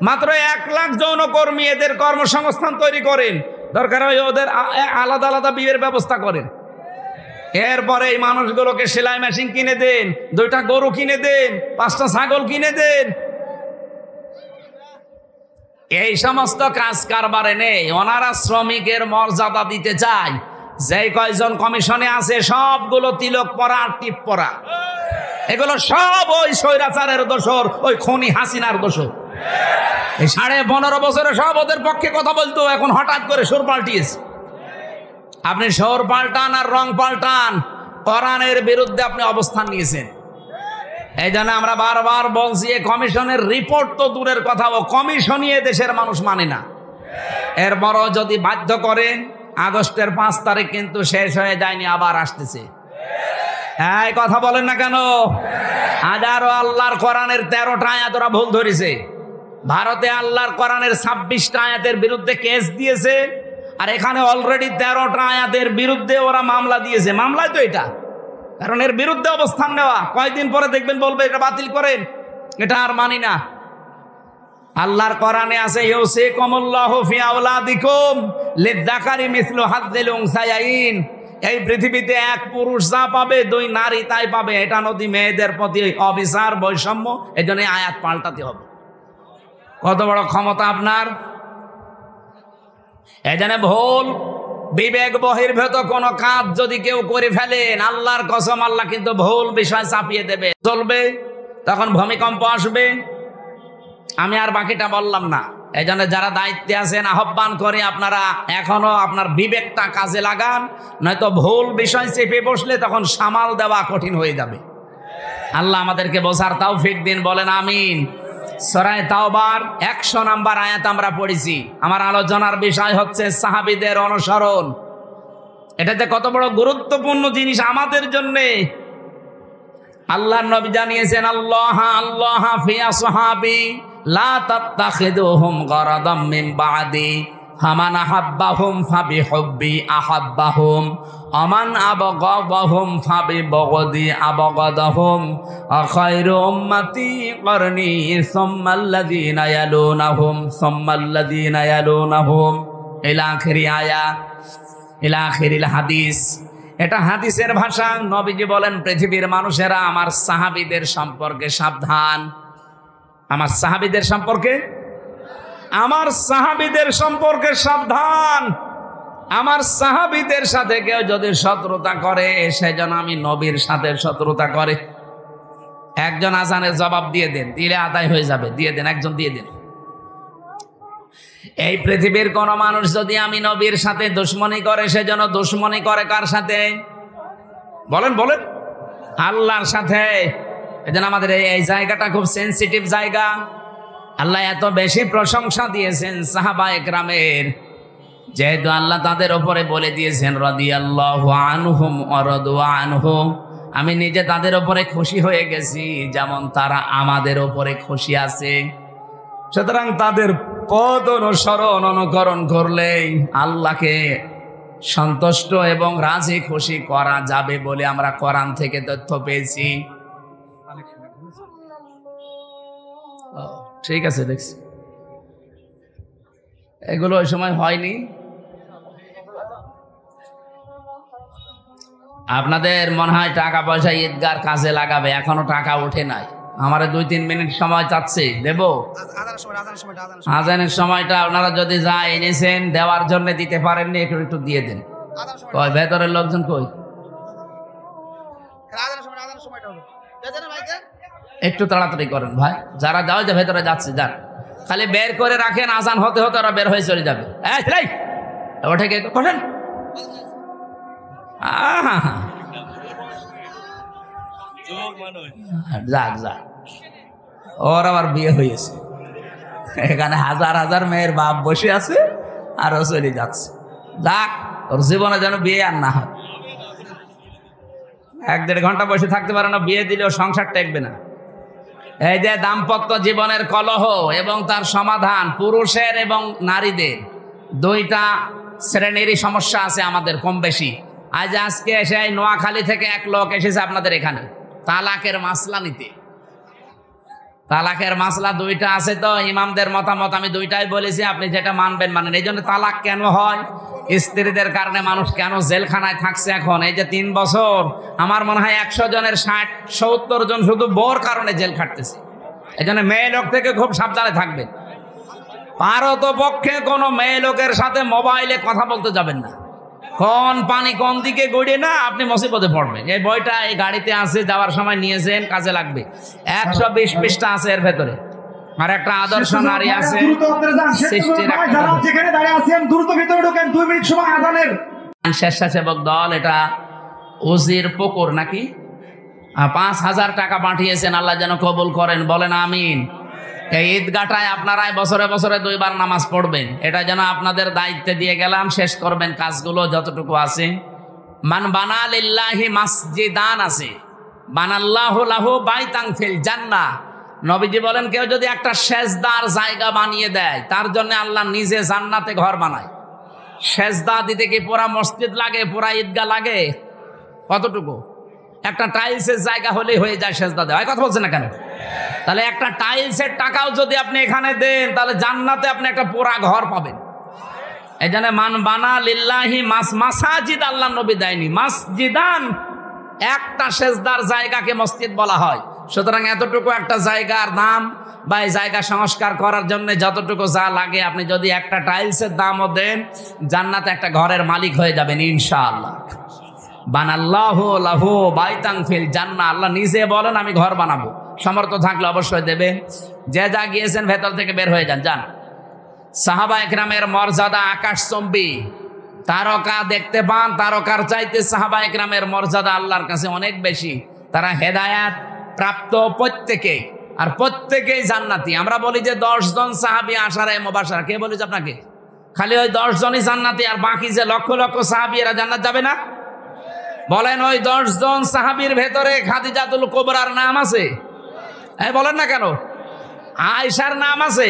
Speaker 1: মাত্র 1 লাখ যৌনকর্মী, এদের কর্মসংস্থান তৈরি করেন, দরকার হয় ওদের আলাদা আলাদা বিয়ের ব্যবস্থা করেন। এরপরে এই মানুষগুলোকে সেলাই মেশিন কিনে দেন, 2টা গরু কিনে দেন, 5টা ছাগল কিনে দেন। এই সমস্ত কাজ কারবারে নেই, ওনারা শ্রমিকের মর্যাদা দিতে চায়। যেই কয়জন কমিশনে আছে সবগুলো তিলক পরা আর টিপ পরা, এগুলো সব ওই স্বৈরাচারের দোসর, ওই খনি হাসিনার দোসর। এই 15.5 বছরে সব ওদের পক্ষে কথা বলতো, এখন হঠাৎ করে সুর পাল্টিয়েছে। আপনি সুর পাল্টান আর রং পাল্টান, কোরআনের বিরুদ্ধে আপনি অবস্থান নিয়েছেন। এই জন্য আমরা বারবার বলছি, এই কমিশনের রিপোর্ট তো দূরের কথা, ও কমিশনই দেশের মানুষ মানে না। এরপরও যদি বাধ্য করেন, আগস্টের 5 তারিখ কিন্তু শেষ হয়ে যায়নি, আবার আসতেছে। এই কথা বলেন না কেন? হাজারো আল্লাহর কোরআনের 13টা আয়াত ওরা ভুল ধরেছে। ভারতে আল্লাহর কোরআনের 26টা আয়াতের বিরুদ্ধে কেস দিয়েছে, আর এখানে অলরেডি 13টা আয়াতের বিরুদ্ধে ওরা মামলা দিয়েছে। মামলায় তো এটা, কারণ এর বিরুদ্ধে অবস্থান নেওয়া, কয়েকদিন পরে দেখবেন বলবে এটা বাতিল করেন, এটা আর মানি না। আল্লাহর কোরআনে আছে, ইউসিকুমুল্লাহু ফি আওলাদিকুম লিয-যাকারি মিসলু হাযযিল উনসায়াইন, এই পৃথিবীতে 1 পুরুষ যা পাবে 2 নারী তাই পাবে। এটা নদী মেয়েদের প্রতি অবিচার, বৈষম্য, এই জন্য আয়াত পাল্টাতে হবে। কত বড় ক্ষমতা আপনার! এই জন্য ভুল বিবেক বহির্ভূত কোন কাজ যদি কেউ করে ফেলেন, আল্লাহর কসম, আল্লাহ কিন্তু ভুল বিষয় চাপিয়ে দেবে, চলবে, তখন ভূমিকম্প আসবে। আমি আর বাকিটা বললাম না। এই জন্য যারা দায়িত্বে আছেন, আহ্বান করে আপনারা এখনো আপনার বিবেকটা কাজে লাগান, নয়তো ভুল বিষয় চেপে বসলে তখন সামাল দেওয়া কঠিন হয়ে যাবে। আল্লাহ আমাদেরকে বোঝার তৌফিক দিন, বলেন আমিন। সূরা তাওবার 100 নম্বর আয়াত আমরা পড়েছি। আমার আলোচনার বিষয় হচ্ছে সাহাবীদের অনুসরণ। এটাতে কত বড় গুরুত্বপূর্ণ জিনিস আমাদের জন্যে। আল্লাহর নবী জানিয়েছেন, আল্লাহ আল্লাহ ফি আসহাবি লা তাত্তাখিদুহুম গরাদাম মিন বাদি ফামান আহাব্বাহুম ফাবিহুব্বি আহাব্বাহুম আমান আবগাদাহুম ফাবিবগদি আবগাদাহুম আখায়রু উম্মতি করনি সুম্মাল্লাযীনা ইয়ালুনাহুম সুম্মাল্লাযীনা ইয়ালুনাহুম ইলা আখিরি আয়াত, ইলা আখিরিল হাদিস। এটা হাদিসের ভাষা। নবীজি বলেন, পৃথিবীর মানুষেরা আমার সাহাবীদের সম্পর্কে সাবধান। আমার সাহাবীদের সম্পর্কে, আমার সাহাবীদের সম্পর্কে সাবধান। আমার সাহাবীদের সাথে কেউ যদি শত্রুতা করে, সেজন্য আমি নবীর সাথে শত্রুতা করে। একজন আজানের জবাব দিয়ে দেন, দিলে আদায় হয়ে যাবে, দিয়ে দেন, একজন দিয়ে দেন। এই পৃথিবীর কোন মানুষ যদি আমি নবীর সাথে দুশ্মনী করে, সেজন্য দুশ্মনী করে কার সাথে? বলেন বলেন, আল্লাহর সাথে। এজন্য আমাদের এই জায়গাটা খুব সেনসিটিভ জায়গা। আল্লাহ এত বেশি প্রশংসা দিয়েছেন সাহাবা একরামের, যেহেতু আল্লাহ তাদের উপরে বলে দিয়েছেন রাদিয়াল্লাহু আনহুম ওয়া রাদু আনহু, আমি নিজে তাদের উপরে খুশি হয়ে গেছি যেমন তারা আমাদের উপরে খুশি আছে। সুতরাং তাদের পথ অনুসরণ অনুকরণ করলেই আল্লাহকে সন্তুষ্ট এবং রাজি খুশি করা যাবে বলে আমরা কোরআন থেকে তথ্য পেয়েছি। ঠিক আছে, দেখছি এগুলো ওই সময় হয়নি। আপনাদের মনে হয় টাকা পয়সা ঈদগার কাজে লাগাবে, এখনো টাকা ওঠে নাই। আমার 2-3 মিনিট সময় চাচ্ছে, দেব। আজানের সময়টা আপনারা যদি যা এনেছেন দেওয়ার জন্য দিতে পারেননি, একটু দিয়ে দেন। কই ভেতরের লোকজন কই? একটু তাড়াতাড়ি করেন ভাই, যারা দাও যে ভেতরে যাচ্ছে যান, খালি বের করে রাখেন, আজান হতে হতে ওরা বের হয়ে চলে যাবে। ওঠে কে করেন? যাক যাক, ওর আবার বিয়ে হয়েছে, এখানে হাজার হাজার মেয়ের বাপ বসে আছে আর ও চলে যাচ্ছে। যাক, ওর জীবনে যেন বিয়ে আর না হয়। 1-1.5 ঘন্টা বসে থাকতে পারে না, বিয়ে দিলেও সংসার টেকবে না। এই যে দাম্পত্য জীবনের কলহ এবং তার সমাধান, পুরুষের এবং নারীদের দুইটা শ্রেণীরই সমস্যা আছে আমাদের কম বেশি। আজকে এসে নোয়াখালী থেকে এক লোক এসেছে আপনাদের এখানে তালাকের মাসলা নিতে। তালাকের মাসলা দুইটা আছে, তো ইমামদের মতামত আমি দুইটাই বলেছি, আপনি যেটা মানবেন মানেন। এই জন্য তালাক কেন হয়, স্ত্রীদের কারণে মানুষ কেন জেলখানায় থাকছে এখন এই যে 3 বছর, আমার মনে হয় 100 জনের 60-70 জন শুধু বোর কারণে জেল খাটতেছে। এই জন্য মেয়ে লোক থেকে খুব সাবধানে থাকবে। পারতপক্ষে কোনো মেয়ে লোকের সাথে মোবাইলে কথা বলতে যাবেন না। কোন পানি কোন দিকে গড়ে না, আপনি মুসিবতে পড়বেন। এই বইটা এই গাড়িতে আছে, যাওয়ার সময় নিয়েছেন, কাজে লাগবে। 120 পৃষ্ঠা আছে এর ভেতরে। আর একটা আদর্শ নারী আছে, স্বেচ্ছাসেবক দল, এটা ওজির পুকুর নাকি 5,000 টাকা পাঠিয়েছেন, আল্লাহ যেন কবুল করেন, বলেন আমিন। এই ঈদগাটায় আপনারাই বছরে বছরে 2 বার নামাজ পড়বেন, এটা যেন আপনাদের দায়িত্বে দিয়ে গেলাম। শেষ করবেন কাজগুলো যতটুকু আছে। মান বানা লিল্লাহি মাসজিদান আছে, বানাল্লাহু লাহু বাইতান ফিল জান্নাহ। নবীজি বলেন, কেউ যদি একটা সেজদার জায়গা বানিয়ে দেয়, তার জন্য আল্লাহ নিজে জান্নাতে ঘর বানায়। সেজদা দিতে কি পুরা মসজিদ লাগে, পুরা ঈদগাহ লাগে? কতটুকু? একটা টাইলসের জায়গা হলেই হয়ে যায় সেজদা দেওয়া। কথা বলছেন না কেন? তাহলে একটা টাইলসের টাকাও যদি আপনি এখানে দেন, তাহলে জান্নাতে আপনি একটা পুরা ঘর পাবেন। এই জন্য মান বানা লিল্লাহি মাসাজিদ, আল্লাহ নবী দেয়নি মাসজিদান, একটা সেজদার জায়গাকে মসজিদ বলা হয়। সুতরাং এতটুকু একটা জায়গার নাম বা এই জায়গা সংস্কার করার জন্য যতটুকু যা লাগে, আপনি যদি একটা টাইলসের দামও দেন, জান্নাতে একটা ঘরের মালিক হয়ে যাবেন ইনশাআল্লাহ। বানাল্লাহু লাহু বাইতান ফিল জান্নাহ, আল্লাহ নিজে বলেন আমি ঘর বানাবো। সামর্থ্য থাকলে অবশ্যই দেবেন। যে যা গিয়েছেন ভেতর থেকে বের হয়ে যান, যান। সাহাবা একরামের মর্যাদা আকাশচম্বী। তারকা দেখতে পান, তারকার চাইতে সাহাবা একরামের মর্যাদা আল্লাহর কাছে অনেক বেশি। তারা হেদায়াত প্রাপ্ত প্রত্যেকেই, আর প্রত্যেকেই জান্নাতি। আমরা বলি যে 10 জন সাহাবী আশারে মুবাশশারা, কে বলিস আপনাকে? খালি ওই 10 জনই জান্নাতি, আর বাকি যে লক্ষ লক্ষ সাহাবী, এরা জান্নাত যাবে না? বলেন, ওই 10 জন সাহাবীর ভেতরে খাদিজাতুল কুবরার নাম আছে? বলেন না কেন? আয়েশার নাম আছে,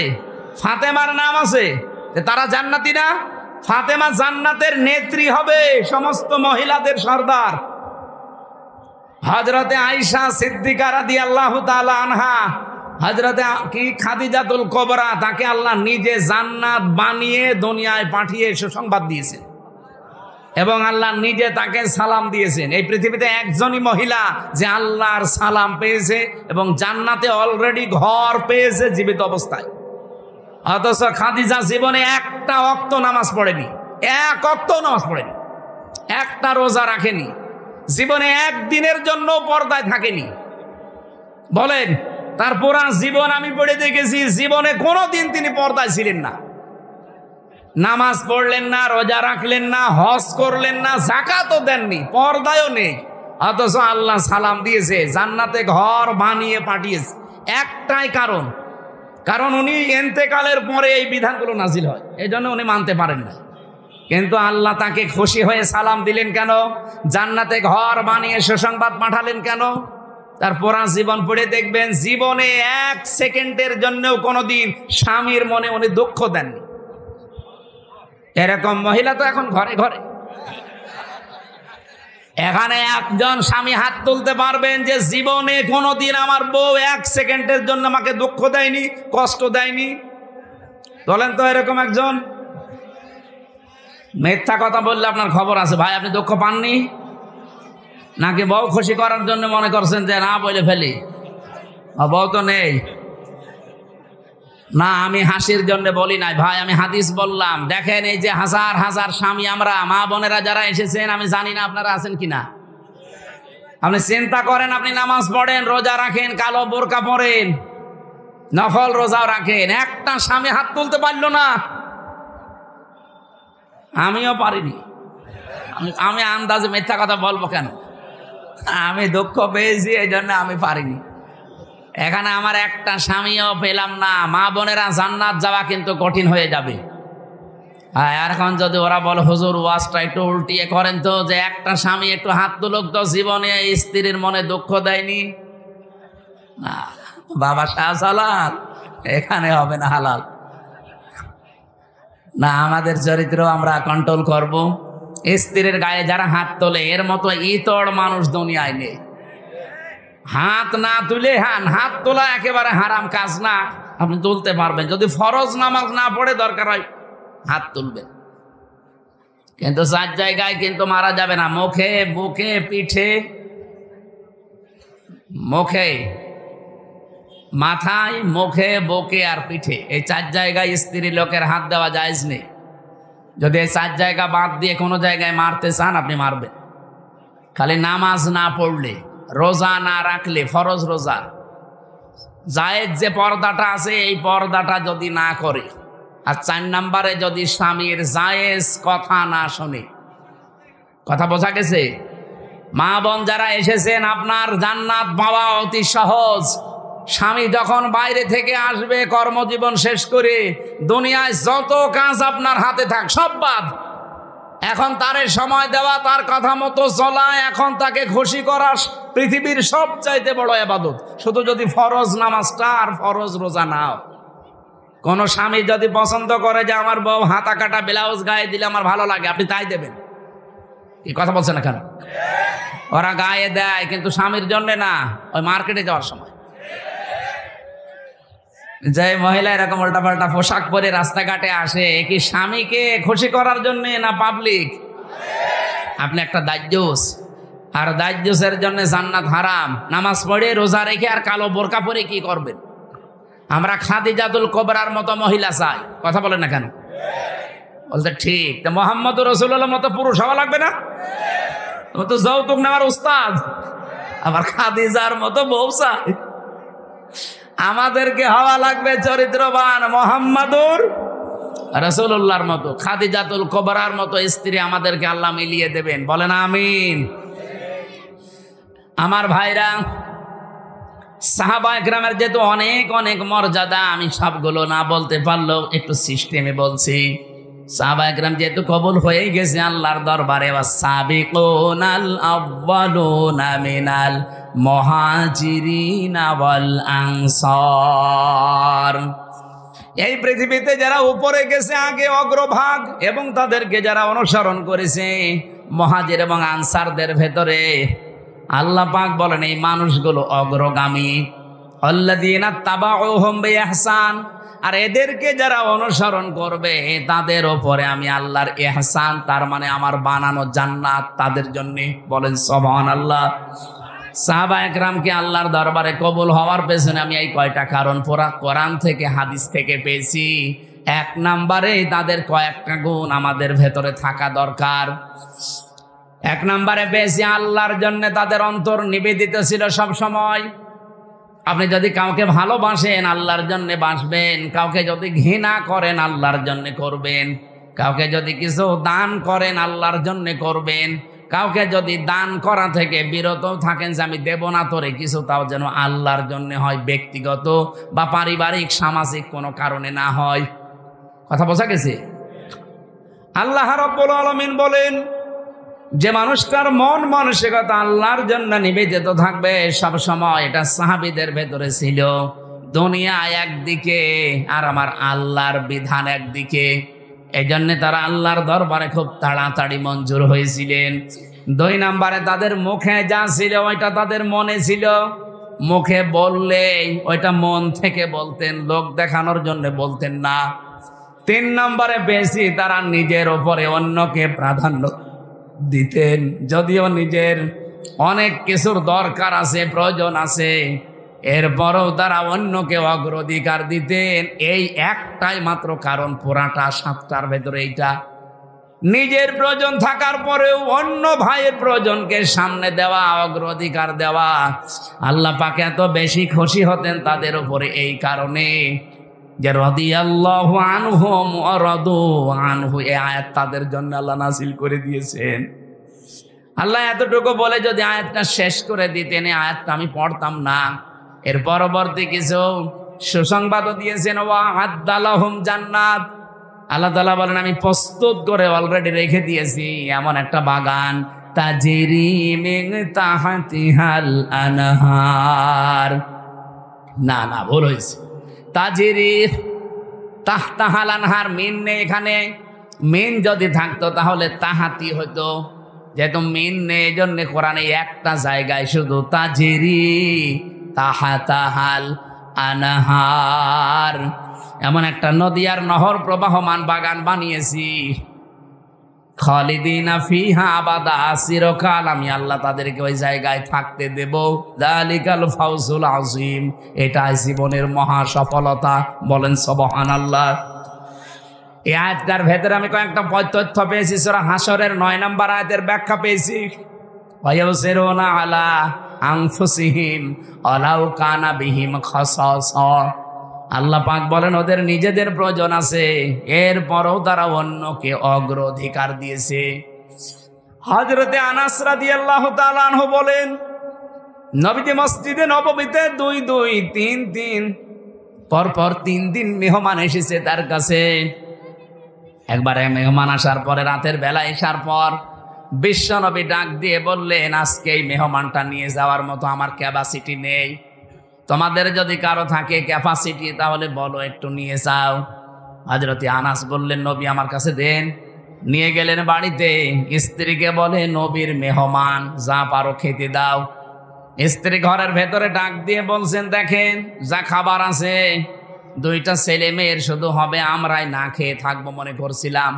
Speaker 1: ফাতেমার নাম আছে, তারা জান্নাতি না? ফাতেমা জান্নাতের নেত্রী হবে, সমস্ত মহিলাদের সর্দার। হযরতে আয়েশা সিদ্দিকা রাদিয়াল্লাহু তাআলা আনহা, হযরতে কি খাদিজাতুল কুবরা, তাকে আল্লাহ নিজে জান্নাত বানিয়ে দুনিয়ায় পাঠিয়ে সুসংবাদ দিয়েছেন এবং আল্লাহ নিজে তাকে সালাম দিয়েছেন। এই পৃথিবীতে একজনই মহিলা যে আল্লাহর সালাম পেয়েছে এবং জান্নাতে অলরেডি ঘর পেয়েছে জীবিত অবস্থায়। অথচ খাদিজা জীবনে একটা ওয়াক্ত নামাজ পড়েনি, এক ওয়াক্ত নামাজ পড়েনি, একটা রোজা রাখেনি, জীবনে একদিনের জন্য পর্দায় থাকেনি। বলেন, তার পুরা জীবন আমি পড়ে দেখেছি, জীবনে কোনোদিন তিনি পর্দায় ছিলেন না। নামাজ পড়লেন না, রোজা রাখলেন না, হজ করলেন না, যাকাতও দেননি, পর্দায়ও নেই, অথচ আল্লাহ সালাম দিয়েছে, জান্নাতে ঘর বানিয়ে পাঠিয়েছে। একটাই কারণ উনি ইন্তেকালের পরে এই বিধানগুলো নাজিল হয়, এই জন্য উনি মানতে পারেন না। কিন্তু আল্লাহ তাকে খুশি হয়ে সালাম দিলেন কেন? জান্নাতে ঘর বানিয়ে সুসংবাদ পাঠালেন কেন? তার পুরা জীবন পড়ে দেখবেন, জীবনে 1 সেকেন্ডের জন্যও কোনোদিন স্বামীর মনে উনি দুঃখ দেননি। এরকম মহিলা তো এখন ঘরে ঘরে। এখানে একজন স্বামী হাত তুলতে পারবেন যে জীবনে কোনোদিন আমার বউ 1 সেকেন্ডের জন্য আমাকে দুঃখ দেয়নি, কষ্ট দেয়নি? বলেন তো এরকম একজন। মিথ্যা কথা বললে আপনার খবর আছে ভাই। আপনি দুঃখ পাননি নাকি বউ খুশি করার জন্য মনে করছেন যে না বলে ফেলি, বউ তো নেই? না, আমি হাসির জন্য বলি নাই ভাই, আমি হাদিস বললাম। দেখেন, এই যে হাজার হাজার স্বামী আমরা মা বোনেরা যারা এসেছেন, আমি জানি না আপনারা আছেন কিনা। আপনি চিন্তা করেন, আপনি নামাজ পড়েন, রোজা রাখেন, কালো বোরকা পরেন, নফল রোজাও রাখেন, একটা স্বামী হাত তুলতে পারলো না। আমিও পারিনি। আমি আন্দাজে মিথ্যা কথা বলবো কেন? আমি দুঃখ পেয়েছি, এই জন্য আমি পারিনি। এখানে আমার একটা স্বামীও পেলাম না। মা বোনেরা, জান্নাত যাওয়া কিন্তু কঠিন হয়ে যাবে। আর এখন যদি ওরা বলে হুজুর ওয়াজটা একটু উল্টিয়ে করেন তো, যে একটা স্বামী একটু হাত তুলুক তো, জীবনে স্ত্রীর মনে দুঃখ দেয়নি। না বাবা শাহজালাল, এখানে হবে না হালাল। না, আমাদের চরিত্র আমরা কন্ট্রোল করব। স্ত্রীর গায়ে যারা হাত তোলে, এর মতো ইতড় মানুষ দুনিয়ায় নেই। হাত না তুলে, হাত তোলা একেবারে হারাম কাজ না। আপনি তুলতে পারবেন, যদি ফরজ নামাজ না পড়ে দরকার হয় হাত তুলবেন, কিন্তু 4 জায়গায় কিন্তু মারা যাবে না। মুখে, বুকে, পিঠে, মুখে, মাথায়, মুখে, বুকে আর পিঠে, এই 4 জায়গায় স্ত্রী লোকের হাত দেওয়া জায়েজ নেই। যদি এই 4 জায়গা বাদ দিয়ে কোনো জায়গায় মারতে চান, আপনি মারবেন। খালি নামাজ না পড়লে, রোজা না রাখলে, ফরজ রোজা, জায়েজ যে পর্দাটা আছে, এই পর্দাটা যদি না করে, আর 4 নম্বরে যদি স্বামীর জায়েজ কথা না শোনে। কথা বোঝা গেছে? মা বোন যারা এসেছেন, আপনার জান্নাত পাওয়া অতি সহজ। স্বামী যখন বাইরে থেকে আসবে কর্মজীবন শেষ করে, দুনিয়ায় যত কাজ আপনার হাতে থাক সব বাদ। এখন তারে সময় দেওয়া, তার কথা মতো চলা, এখন তাকে খুশি করা পৃথিবীর সবচাইতে বড় ইবাদত। শুধু যদি ফরজ নামাজটা আর ফরজ রোজা নাও। কোন স্বামী যদি পছন্দ করে যে আমার বউ হাতা কাটা ব্লাউজ গায়ে দিলে আমার ভালো লাগে, আপনি তাই দেবেন। এই কথা বলছে না কেন? ওরা গায়ে দেয়, কিন্তু স্বামীর জন্য না, ওই মার্কেটে যাওয়ার সময়। যে মহিলা এরকম উল্টাপাল্টা পোশাক পরে রাস্তাঘাটে আসে, কি স্বামীকে খুশি করার জন্য না পাবলিক? আপনি একটা দাজ্জুস, আর দাজ্জুসের জন্য জান্নাত হারাম। নামাজ পড়ে, রোজা রেখে আর কালো বোরকা পরে কি করবেন? আমরা খাদিজাতুল কুবরার মতো মহিলা চাই। কথা বলেন না কেন? বলতে ঠিক। তো মুহাম্মদ রাসূলুল্লাহর মতো পুরুষ হওয়া লাগবে না? তুমি তো যৌতুক নেওয়ার উস্তাদ, আবার খাদিজার মতো বউ চাই। আমাদেরকে হওয়া লাগবে চরিত্রবান মুহাম্মদুর রাসূলুল্লাহর মতো, খাদিজাতুল কুবরার মতো স্ত্রী আমাদেরকে আল্লাহ মিলিয়ে দেবেন। বলেন আমিন। আমার ভাইরা, সাহাবায়ে কেরামের যেহেতু অনেক অনেক মর্যাদা, আমি সবগুলো না বলতে পারলেও একটু সিস্টেমে বলছি। সাহাবায়ে কেরাম যেহেতু কবুল হয়ে গেছে আল্লাহর দরবারে, ওয়াস-সাবিকুনাল আউয়ালুনা মিনাল মুহাজিরিনা ওয়াল আনসার, এই পৃথিবীতে যারা উপরে গেছে আগে অগ্রভাগ, এবং তাদেরকে যারা অনুসরণ করেছে মুহাজির এবং আনসারদের ভেতরে, আল্লাহ পাক বলেন এই মানুষগুলো অগ্রগামী। আল্লাযীনা তাবাউহুম বিইহসান, আর এদেরকে যারা অনুসরণ করবে তাদের উপরে আমি আল্লাহর ইহসান, তার মানে আমার বানানো জান্নাত তাদের জন্য। বলেন সুবহানাল্লাহ। সাহাবায়ে কেরামকে আল্লাহর দরবারে কবুল হওয়ার পেছনে আমি এই কয়টা কারণ কোরআন থেকে হাদিস থেকে পেয়েছি। 1 নম্বরে তাদের কয়েকটা গুণ আমাদের ভেতরে থাকা দরকার। 1 নম্বরে পেয়েছি আল্লাহর জন্য তাদের অন্তর নিবেদিত ছিল সব সময়। আপনি যদি কাউকে ভালোবাসেন আল্লাহর জন্য বাসবেন, কাউকে যদি ঘৃণা করেন আল্লাহর জন্য করবেন, কাউকে যদি কিছু দান করেন আল্লাহর জন্য করবেন, কাউকে যদি দান করা থেকে বিরত থাকেন যে আমি দেব না তোরে কিছু, তাও যেন আল্লাহর জন্য হয়, ব্যক্তিগত বা পারিবারিক সামাজিক কোনো কারণে না হয়। কথা বোঝা গেছে? আল্লাহ রাব্বুল আলামিন বলেন যে মানুষটার মন মানসিকতা আল্লাহর জন্য নিবেদিত থাকবে সব সময়, এটা সাহাবীদের ভেতরে ছিল। দুনিয়া একদিকে আর আমার আল্লাহর বিধান একদিকে, এই জন্য তারা আল্লাহর দরবারে খুব তাড়াতাড়ি মঞ্জুর হয়েছিলেন। 2 নম্বরে তাদের মুখে যা ছিল ওইটা তাদের মনে ছিল। মুখে বললে ওইটা মন থেকে বলতেন, লোক দেখানোর জন্য বলতেন না। 3 নম্বরে বেশি তারা নিজের ওপরে অন্যকে প্রাধান্য দিতেন। যদিও নিজের অনেক কিছুর দরকার আছে, প্রয়োজন আছে, এরপরেও তারা অন্যকে অগ্রাধিকার দিতেন। এই একটাই মাত্র কারণ, পুরাটা 7টার ভেতরে এইটা। নিজের প্রয়োজন থাকার পরেও অন্য ভাইয়ের প্রয়োজনকে সামনে দেওয়া, অগ্রাধিকার দেওয়া। আল্লাহ পাক এত বেশি খুশি হতেন তাদের উপরে এই কারণে যে রাদিয়াল্লাহু আনহুম ওয়া রাদু আনহু, এই আয়াত তাদের জন্য আল্লাহ নাযিল করে দিয়েছেন। আল্লাহ এতটুকু বলে যদি আয়াতটা শেষ করে দিতেন, এই আয়াতটা আমি পড়তাম না। এর পরবর্তী কিছু সুসংবাদও দিয়েছেন, ওয়া আদালাহুম জান্নাত। আল্লাহ তাআলা বলেন আমি প্রস্তুত করে অলরেডি রেখে দিয়েছি এমন একটা বাগান, তাজরি মিন তাহতিহাল আনহার। না না, ভুল হয়েছে। তাজরি তাহতাহাল আনহার, মিন নেই এখানে। মিন যদি থাকতো তাহলে তাহাতি হতো, যেহেতু মিন নেই এই জন্য কোরআনে একটা জায়গায় শুধু তাজরি তাহাতাহাল আনহার, এমন একটা নদী আর নহর প্রবাহমান বাগান বানিয়েছি। খালিদিনা ফিহা আবাদা, চিরকাল আমি আল্লাহ তাদেরকে ওই জায়গায় থাকতে দেব। যালিকাল ফাউজুল আযীম, এটাই জীবনের মহা সফলতা। বলেন সুবহানাল্লাহ। এই আয়াতটার ভেতরে আমি কয়েকটা তথ্য পেয়েছি। সূরা হাশরের 9 নম্বর আয়াতের ব্যাখ্যা পেয়েছি। ওয়ায়ুসিরুনা আলা আনফুসিহিম ওয়ালাউ কানা বিহিম খাসাসা। আল্লাহ পাক বলেন ওদের নিজেদের প্রয়োজন আছে, এরপরও তারা অন্যকে অগ্রাধিকার দিয়েছে। হযরতে আনাস রাদিয়াল্লাহু তাআলা আনহু বলেন নবীজি মসজিদে নববীতে 2-2-3-3 পরপর 3 দিন মেহমান এসেছে তার কাছে। একবারে মেহমান আসার পরে রাতের বেলা আসার পর বিশ্বনবী ডাক দিয়ে বললেন আজকে এই মেহমানটা নিয়ে যাওয়ার মতো আমার ক্যাপাসিটি নেই, তোমাদের যদি কারো থাকে ক্যাপাসিটি তাহলে বলো একটু নিয়ে যাও। হযরত আনাস বললেন নবী আমার কাছে দেন। নিয়ে গেলেন বাড়িতে, স্ত্রীকে বলে নবীর মেহমান, যা পারো খেতে দাও। স্ত্রী ঘরের ভেতরে ডাক দিয়ে বলছেন দেখেন যা খাবার আছে, 2টা ছেলে মেয়ের শুধু হবে, আমরাই না খেয়ে থাকবো মনে করছিলাম,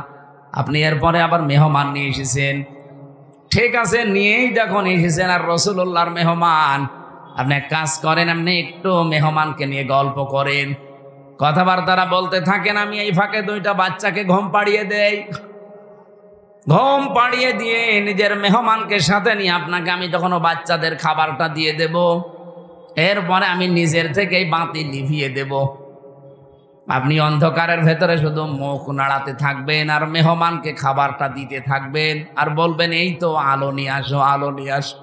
Speaker 1: আপনি এরপরে আবার মেহমান নিয়ে এসেছেন। ঠিক আছে, নিয়েই যখন এসেছেন আর রাসূলুল্লাহর মেহমান, আপনি এক কাজ করেন, আপনি একটু মেহমানকে নিয়ে গল্প করেন, কথাবার্তারা বলতে থাকেন। আমি এই ফাঁকে 2টা বাচ্চাকে ঘুম পাড়িয়ে দেই। ঘুম পাড়িয়ে দিয়ে নিজের মেহমানকে সাথে নিয়ে আপনাকে আমি যখন বাচ্চাদের খাবারটা দিয়ে দেব, এরপরে আমি নিজের থেকেই বাতি লিভিয়ে দেব। আপনি অন্ধকারের ভেতরে শুধু মুখ নাড়াতে থাকবেন আর মেহমানকে খাবারটা দিতে থাকবেন আর বলবেন এই তো আলো নিয়ে আসো, আলো নিয়ে আসো।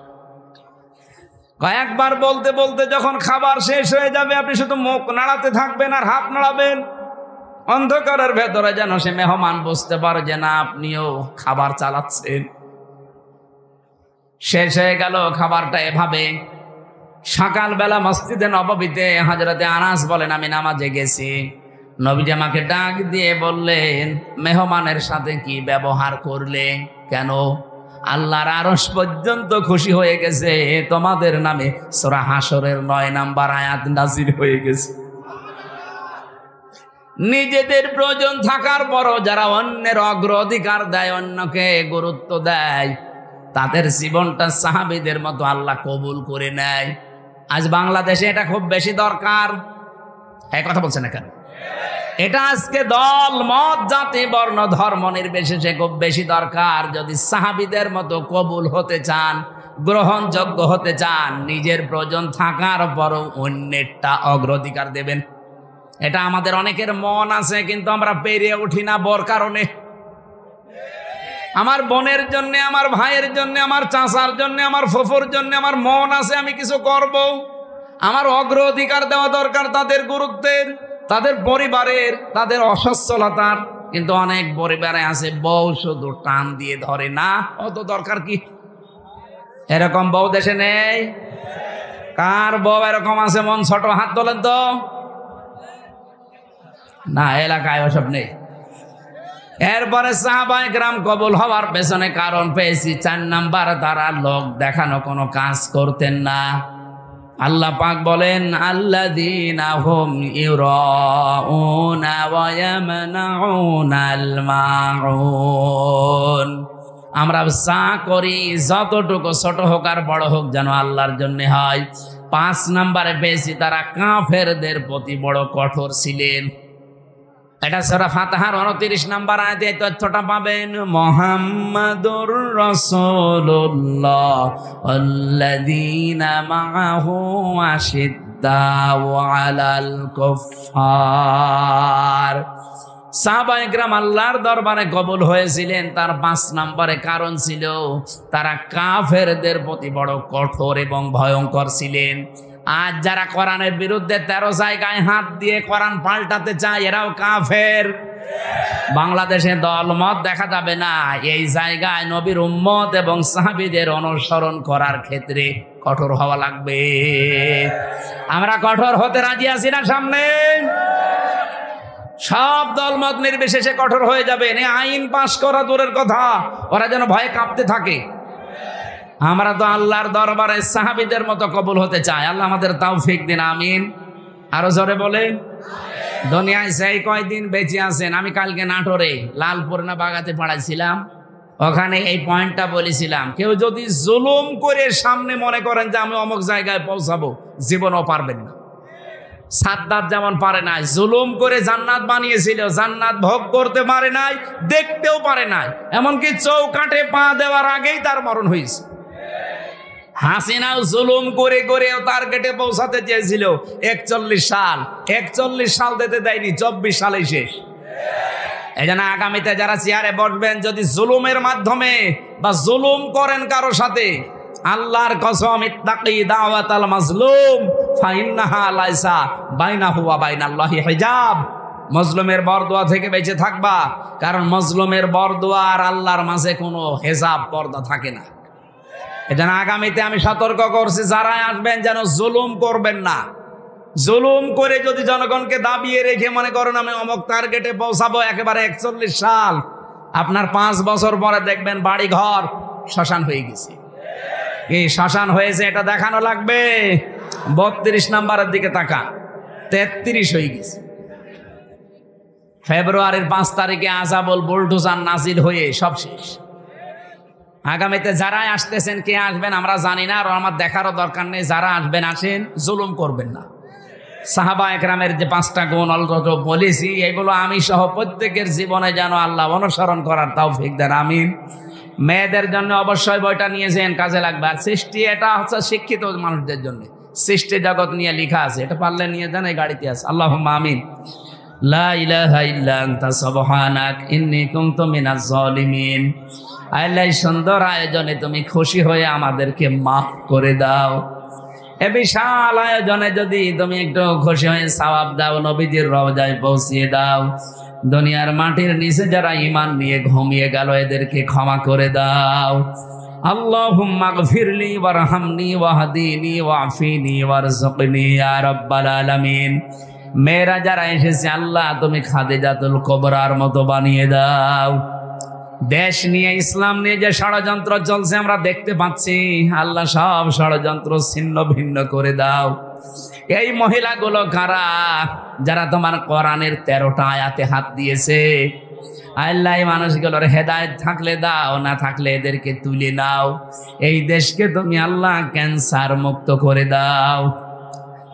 Speaker 1: কয়েকবার বলতে বলতে যখন খাবার শেষ হয়ে যাবে আপনি শুধু মুখ নাড়াতে থাকবেন আর হাত নাড়াবেন, অন্ধকারের ভেতরে যেন সে মেহমান বুঝতে পারে যে না আপনিও খাবার চালাচ্ছেন। শেষ হয়ে গেল খাবারটা এভাবে। সকালবেলা মসজিদে নববীতে হযরতে আনাস বলেন আমি নামাজে গেছি, নবীজি আমাকে ডাক দিয়ে বললেন মেহমানের সাথে কি ব্যবহার করলে, কেন? আল্লাহর আরশ পর্যন্ত খুশি হয়ে গেছে, তোমাদের নামে সূরা হাশরের 9 নম্বর আয়াত নাযিল হয়ে গেছে। নিজেদের প্রয়োজন থাকার পরও যারা অন্যের অগ্রাধিকার দেয়, অন্যকে গুরুত্ব দেয়, তাদের জীবনটা সাহাবীদের মতো আল্লাহ কবুল করে নেয়। আজ বাংলাদেশে এটা খুব বেশি দরকার। এই কথা বলছেন না কেন? এটা আজকে দল মত জাতি বর্ণ ধর্ম নির্বিশেষে খুব বেশি দরকার। যদি সাহাবীদের মতো কবুল হতে চান, গ্রহণযোগ্য হতে চান, নিজের প্রয়োজন থাকার পরও অন্যেরটা অগ্রাধিকার দেবেন। এটা আমাদের অনেকের মন আছে কিন্তু আমরা পেরে উঠি না বড় কারণে। আমার বোনের জন্য, আমার ভাইয়ের জন্য, আমার চাচার জন্য, আমার ফুফুর জন্য আমার মন আছে, আমি কিছু করব। আমার অগ্রাধিকার দেওয়া দরকার তাদের গুরুত্বের, তাদের পরিবারের, তাদের অসচ্ছলতার। কিন্তু অনেক পরিবারে আছে বউ শুধু টান দিয়ে ধরে, না অত দরকার কি? এরকম বউ দেশে নেই? কার বউ এরকম আছে মন ছোট? হাত তোলেন তো। না, এলাকায় ওসব নেই। এরপরে সাহাবায়ে কেরাম কবুল হওয়ার পেছনে কারণ পেয়েছি 4 নাম্বার, তারা লোক দেখানো কোনো কাজ করতেন না। আল্লাহ পাক বলেন আল্লাযীনা হুম ইউরাউনা ওয়া ইয়ামনাউনাল মাউন। আমরা যা করি যতটুকু ছোট হোক আর বড় হোক যেন আল্লাহর জন্য হয়। 5 নাম্বারে পেয়েছি তারা কাফেরদের প্রতি বড় কঠোর ছিলেন। এটা সূরা ফাতিহার 29 নাম্বার আয়াতে এই তথ্যটা পাবেন। মুহাম্মাদুর রাসূলুল্লাহ আল্লাযীনা মাআহু আশিদ্দাউ আলাল কুফফার। সাহাবায়ে কেরাম আল্লাহর দরবারে কবুল হয়েছিলেন, তার 5 নম্বরে কারণ ছিল তারা কাফেরদের প্রতি বড় কঠোর এবং ভয়ঙ্কর ছিলেন। আজ যারা কোরআনের বিরুদ্ধে 13 জায়গায় হাত দিয়ে কোরআন পাল্টাতে চায়, এরাও কাফের। বাংলাদেশে দলমত দেখা যাবে না, এই জায়গায় নবীর উম্মত এবং সাহাবীদের অনুসরণ করার ক্ষেত্রে কঠোর হওয়া লাগবে। আমরা কঠোর হতে রাজি আছি না? সামনে সব দলমত নির্বিশেষে কঠোর হয়ে যাবেন। এই আইন পাশ করা দূরের কথা, ওরা যেন ভয়ে কাঁপতে থাকে। আমরা তো আল্লাহর দরবারে সাহাবীদের মতো কবুল হতে চাই। আল্লাহ আমাদের তৌফিক দিন, আমিন। আরো জোরে বলেন। দুনিয়ায় সেই কয়দিন বেঁচে আছেন। আমি কালকে নাটোরে লালপুর না বাগাতে পড়াইছিলাম, ওখানে এই পয়েন্টটা বলেছিলাম, কেউ যদি জুলুম করে সামনে মনে করেন যে আমি অমুক জায়গায় পৌঁছাবো, জীবনও পারবেন না। সাদ্দাত যেমন পারে নাই, জুলুম করে জান্নাত বানিয়েছিল, জান্নাত ভোগ করতে পারে নাই, দেখতেও পারে নাই, এমনকি চৌকাঠে পা দেওয়ার আগেই তার মরণ হয়েছে। হাসিনাও জুলুম করে করেও টার্গেটে পৌঁছাতে চেয়েছিল 41 সাল, 41 সাল দিতে দেয়নি, 24 সালে শেষ। এই জন্য আগামীতে যারা চেয়ারে বসবেন, যদি জুলুমের মাধ্যমে বা জুলুম করেন কারো সাথে, আল্লাহর কসম ইত্তাকি দাওয়াতাল মাজলুম ফাইন্নাহা লাইসা বাইনাহু ওয়া বাইনাল্লাহি হিজাব। মজলুমের বরদোয়া থেকে বেঁচে থাকবা, কারণ মজলুমের বরদোয়া আর আল্লাহর মাঝে কোনো হিজাব পর্দা থাকে না। এজন্য আগামীতে আমি সতর্ক করছি, যারা আসবেন যেন জুলুম করবেন না। জুলুম করে যদি জনগণকে দাবিয়ে রেখে মনে করেন আমি অমুক টার্গেটে পৌঁছাবো একেবারে 41 সাল, আপনার 5 বছর পরে দেখবেন বাড়ি ঘর শ্মশান হয়ে গেছে। এই শ্মশান হয়েছে এটা দেখানো লাগবে। 32 নাম্বারের দিকে তাকা, 33 হয়ে গেছে। ফেব্রুয়ারির 5 তারিখে আযাবুল বুলডোজার নাজিল হয়ে সব শেষ। আগামীতে যারা আসতেছেন, কে আসবেন আমরা জানি না, আর আমার দেখারও দরকার নেই। যারা আসবেন আসেন, জুলুম করবেন না। সাহাবায়ে কেরামের যে 5টা গুণ অলরেডি বলেছি, এগুলো আমি সহ প্রত্যেকের জীবনে যেন আল্লাহ অনুসরণ করার তৌফিক দেন, আমিন। মেয়েদের জন্য অবশ্যই বইটা নিয়েছেন, কাজে লাগবে। আর সৃষ্টি, এটা হচ্ছে শিক্ষিত মানুষদের জন্য, সৃষ্টি জগৎ নিয়ে লেখা আছে, এটা পারলে নিয়ে যান, এই গাড়িতে আছে। আল্লাহুম্মা আমিন। লা ইলাহা ইল্লা আনতা সুবহানাক ইন্নী কুনতু মিনাজ জালিমিন। আল্লাহ, সুন্দর আয়োজনে তুমি খুশি হয়ে আমাদেরকে মাফ করে দাও। এ বিশাল আয়োজনে যদি তুমি একটু খুশি হয়ে সওয়াব দাও, নবীজির রওজায় পৌঁছিয়ে দাও। দুনিয়ার মাটির নিচে যারা ঈমান নিয়ে ঘুমিয়ে গেল, এদেরকে ক্ষমা করে দাও। আল্লাহুম্মা গফিরলি ওয়ারহামনি ওয়াহদিনি ওয়াফিনি ওয়ারযুকনি ইয়া রাব্বাল আলামিন। মেয়েরা যারা এসেছে, আল্লাহ তুমি খাদিজাতুল কুবরার মতো বানিয়ে দাও। দেশ নিয়ে, ইসলাম নিয়ে যে ষড়যন্ত্র চলছে আমরা দেখতে পাচ্ছি, আল্লাহ সব ষড়যন্ত্র ছিন্ন ভিন্ন করে দাও। এই মহিলাগুলো কারা? যারা তোমার কোরআনের 13টা আয়াতে হাত দিয়েছে। আল্লাহ এই মানুষগুলোর হেদায়েত থাকলে দাও, না থাকলে এদেরকে তুলে নাও। এই দেশকে তুমি আল্লাহ ক্যান্সার মুক্ত করে দাও।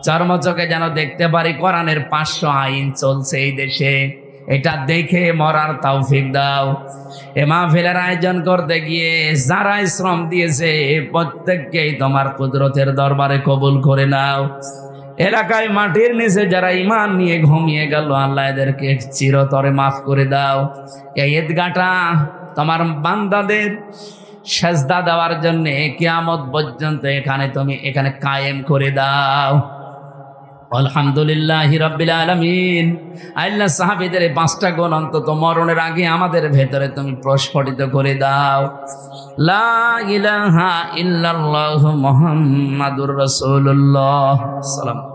Speaker 1: চর্মচোখে যেন দেখতে পারি কোরআনের 500 আইন চলছে এই দেশে, এটা দেখে মরার তৌফিক দাও। এ মাহফিলের আয়োজন করতে গিয়ে যারা শ্রম দিয়েছে, প্রত্যেককেই তোমার কুদরতের দরবারে কবুল করে নাও। এলাকায় মাটির নিচে যারা ঈমান নিয়ে ঘুমিয়ে গেল, আল্লাহ এদেরকে চিরতরে মাফ করে দাও। এই ঈদগাহটা তোমার বান্দাদের সেজদা দেওয়ার জন্য কিয়ামত পর্যন্ত এখানে কায়েম করে দাও। আলহামদুলিল্লাহি রাব্বিল আলামিন। আল্লাহ সাহাবীদের এই 5টা গুণ অন্তত মরণের আগে আমাদের ভেতরে তুমি প্রস্ফুটিত করে দাও। লা ইলাহা ইল্লাল্লাহু মুহাম্মাদুর রাসূলুল্লাহ সাল্লাল্লাহু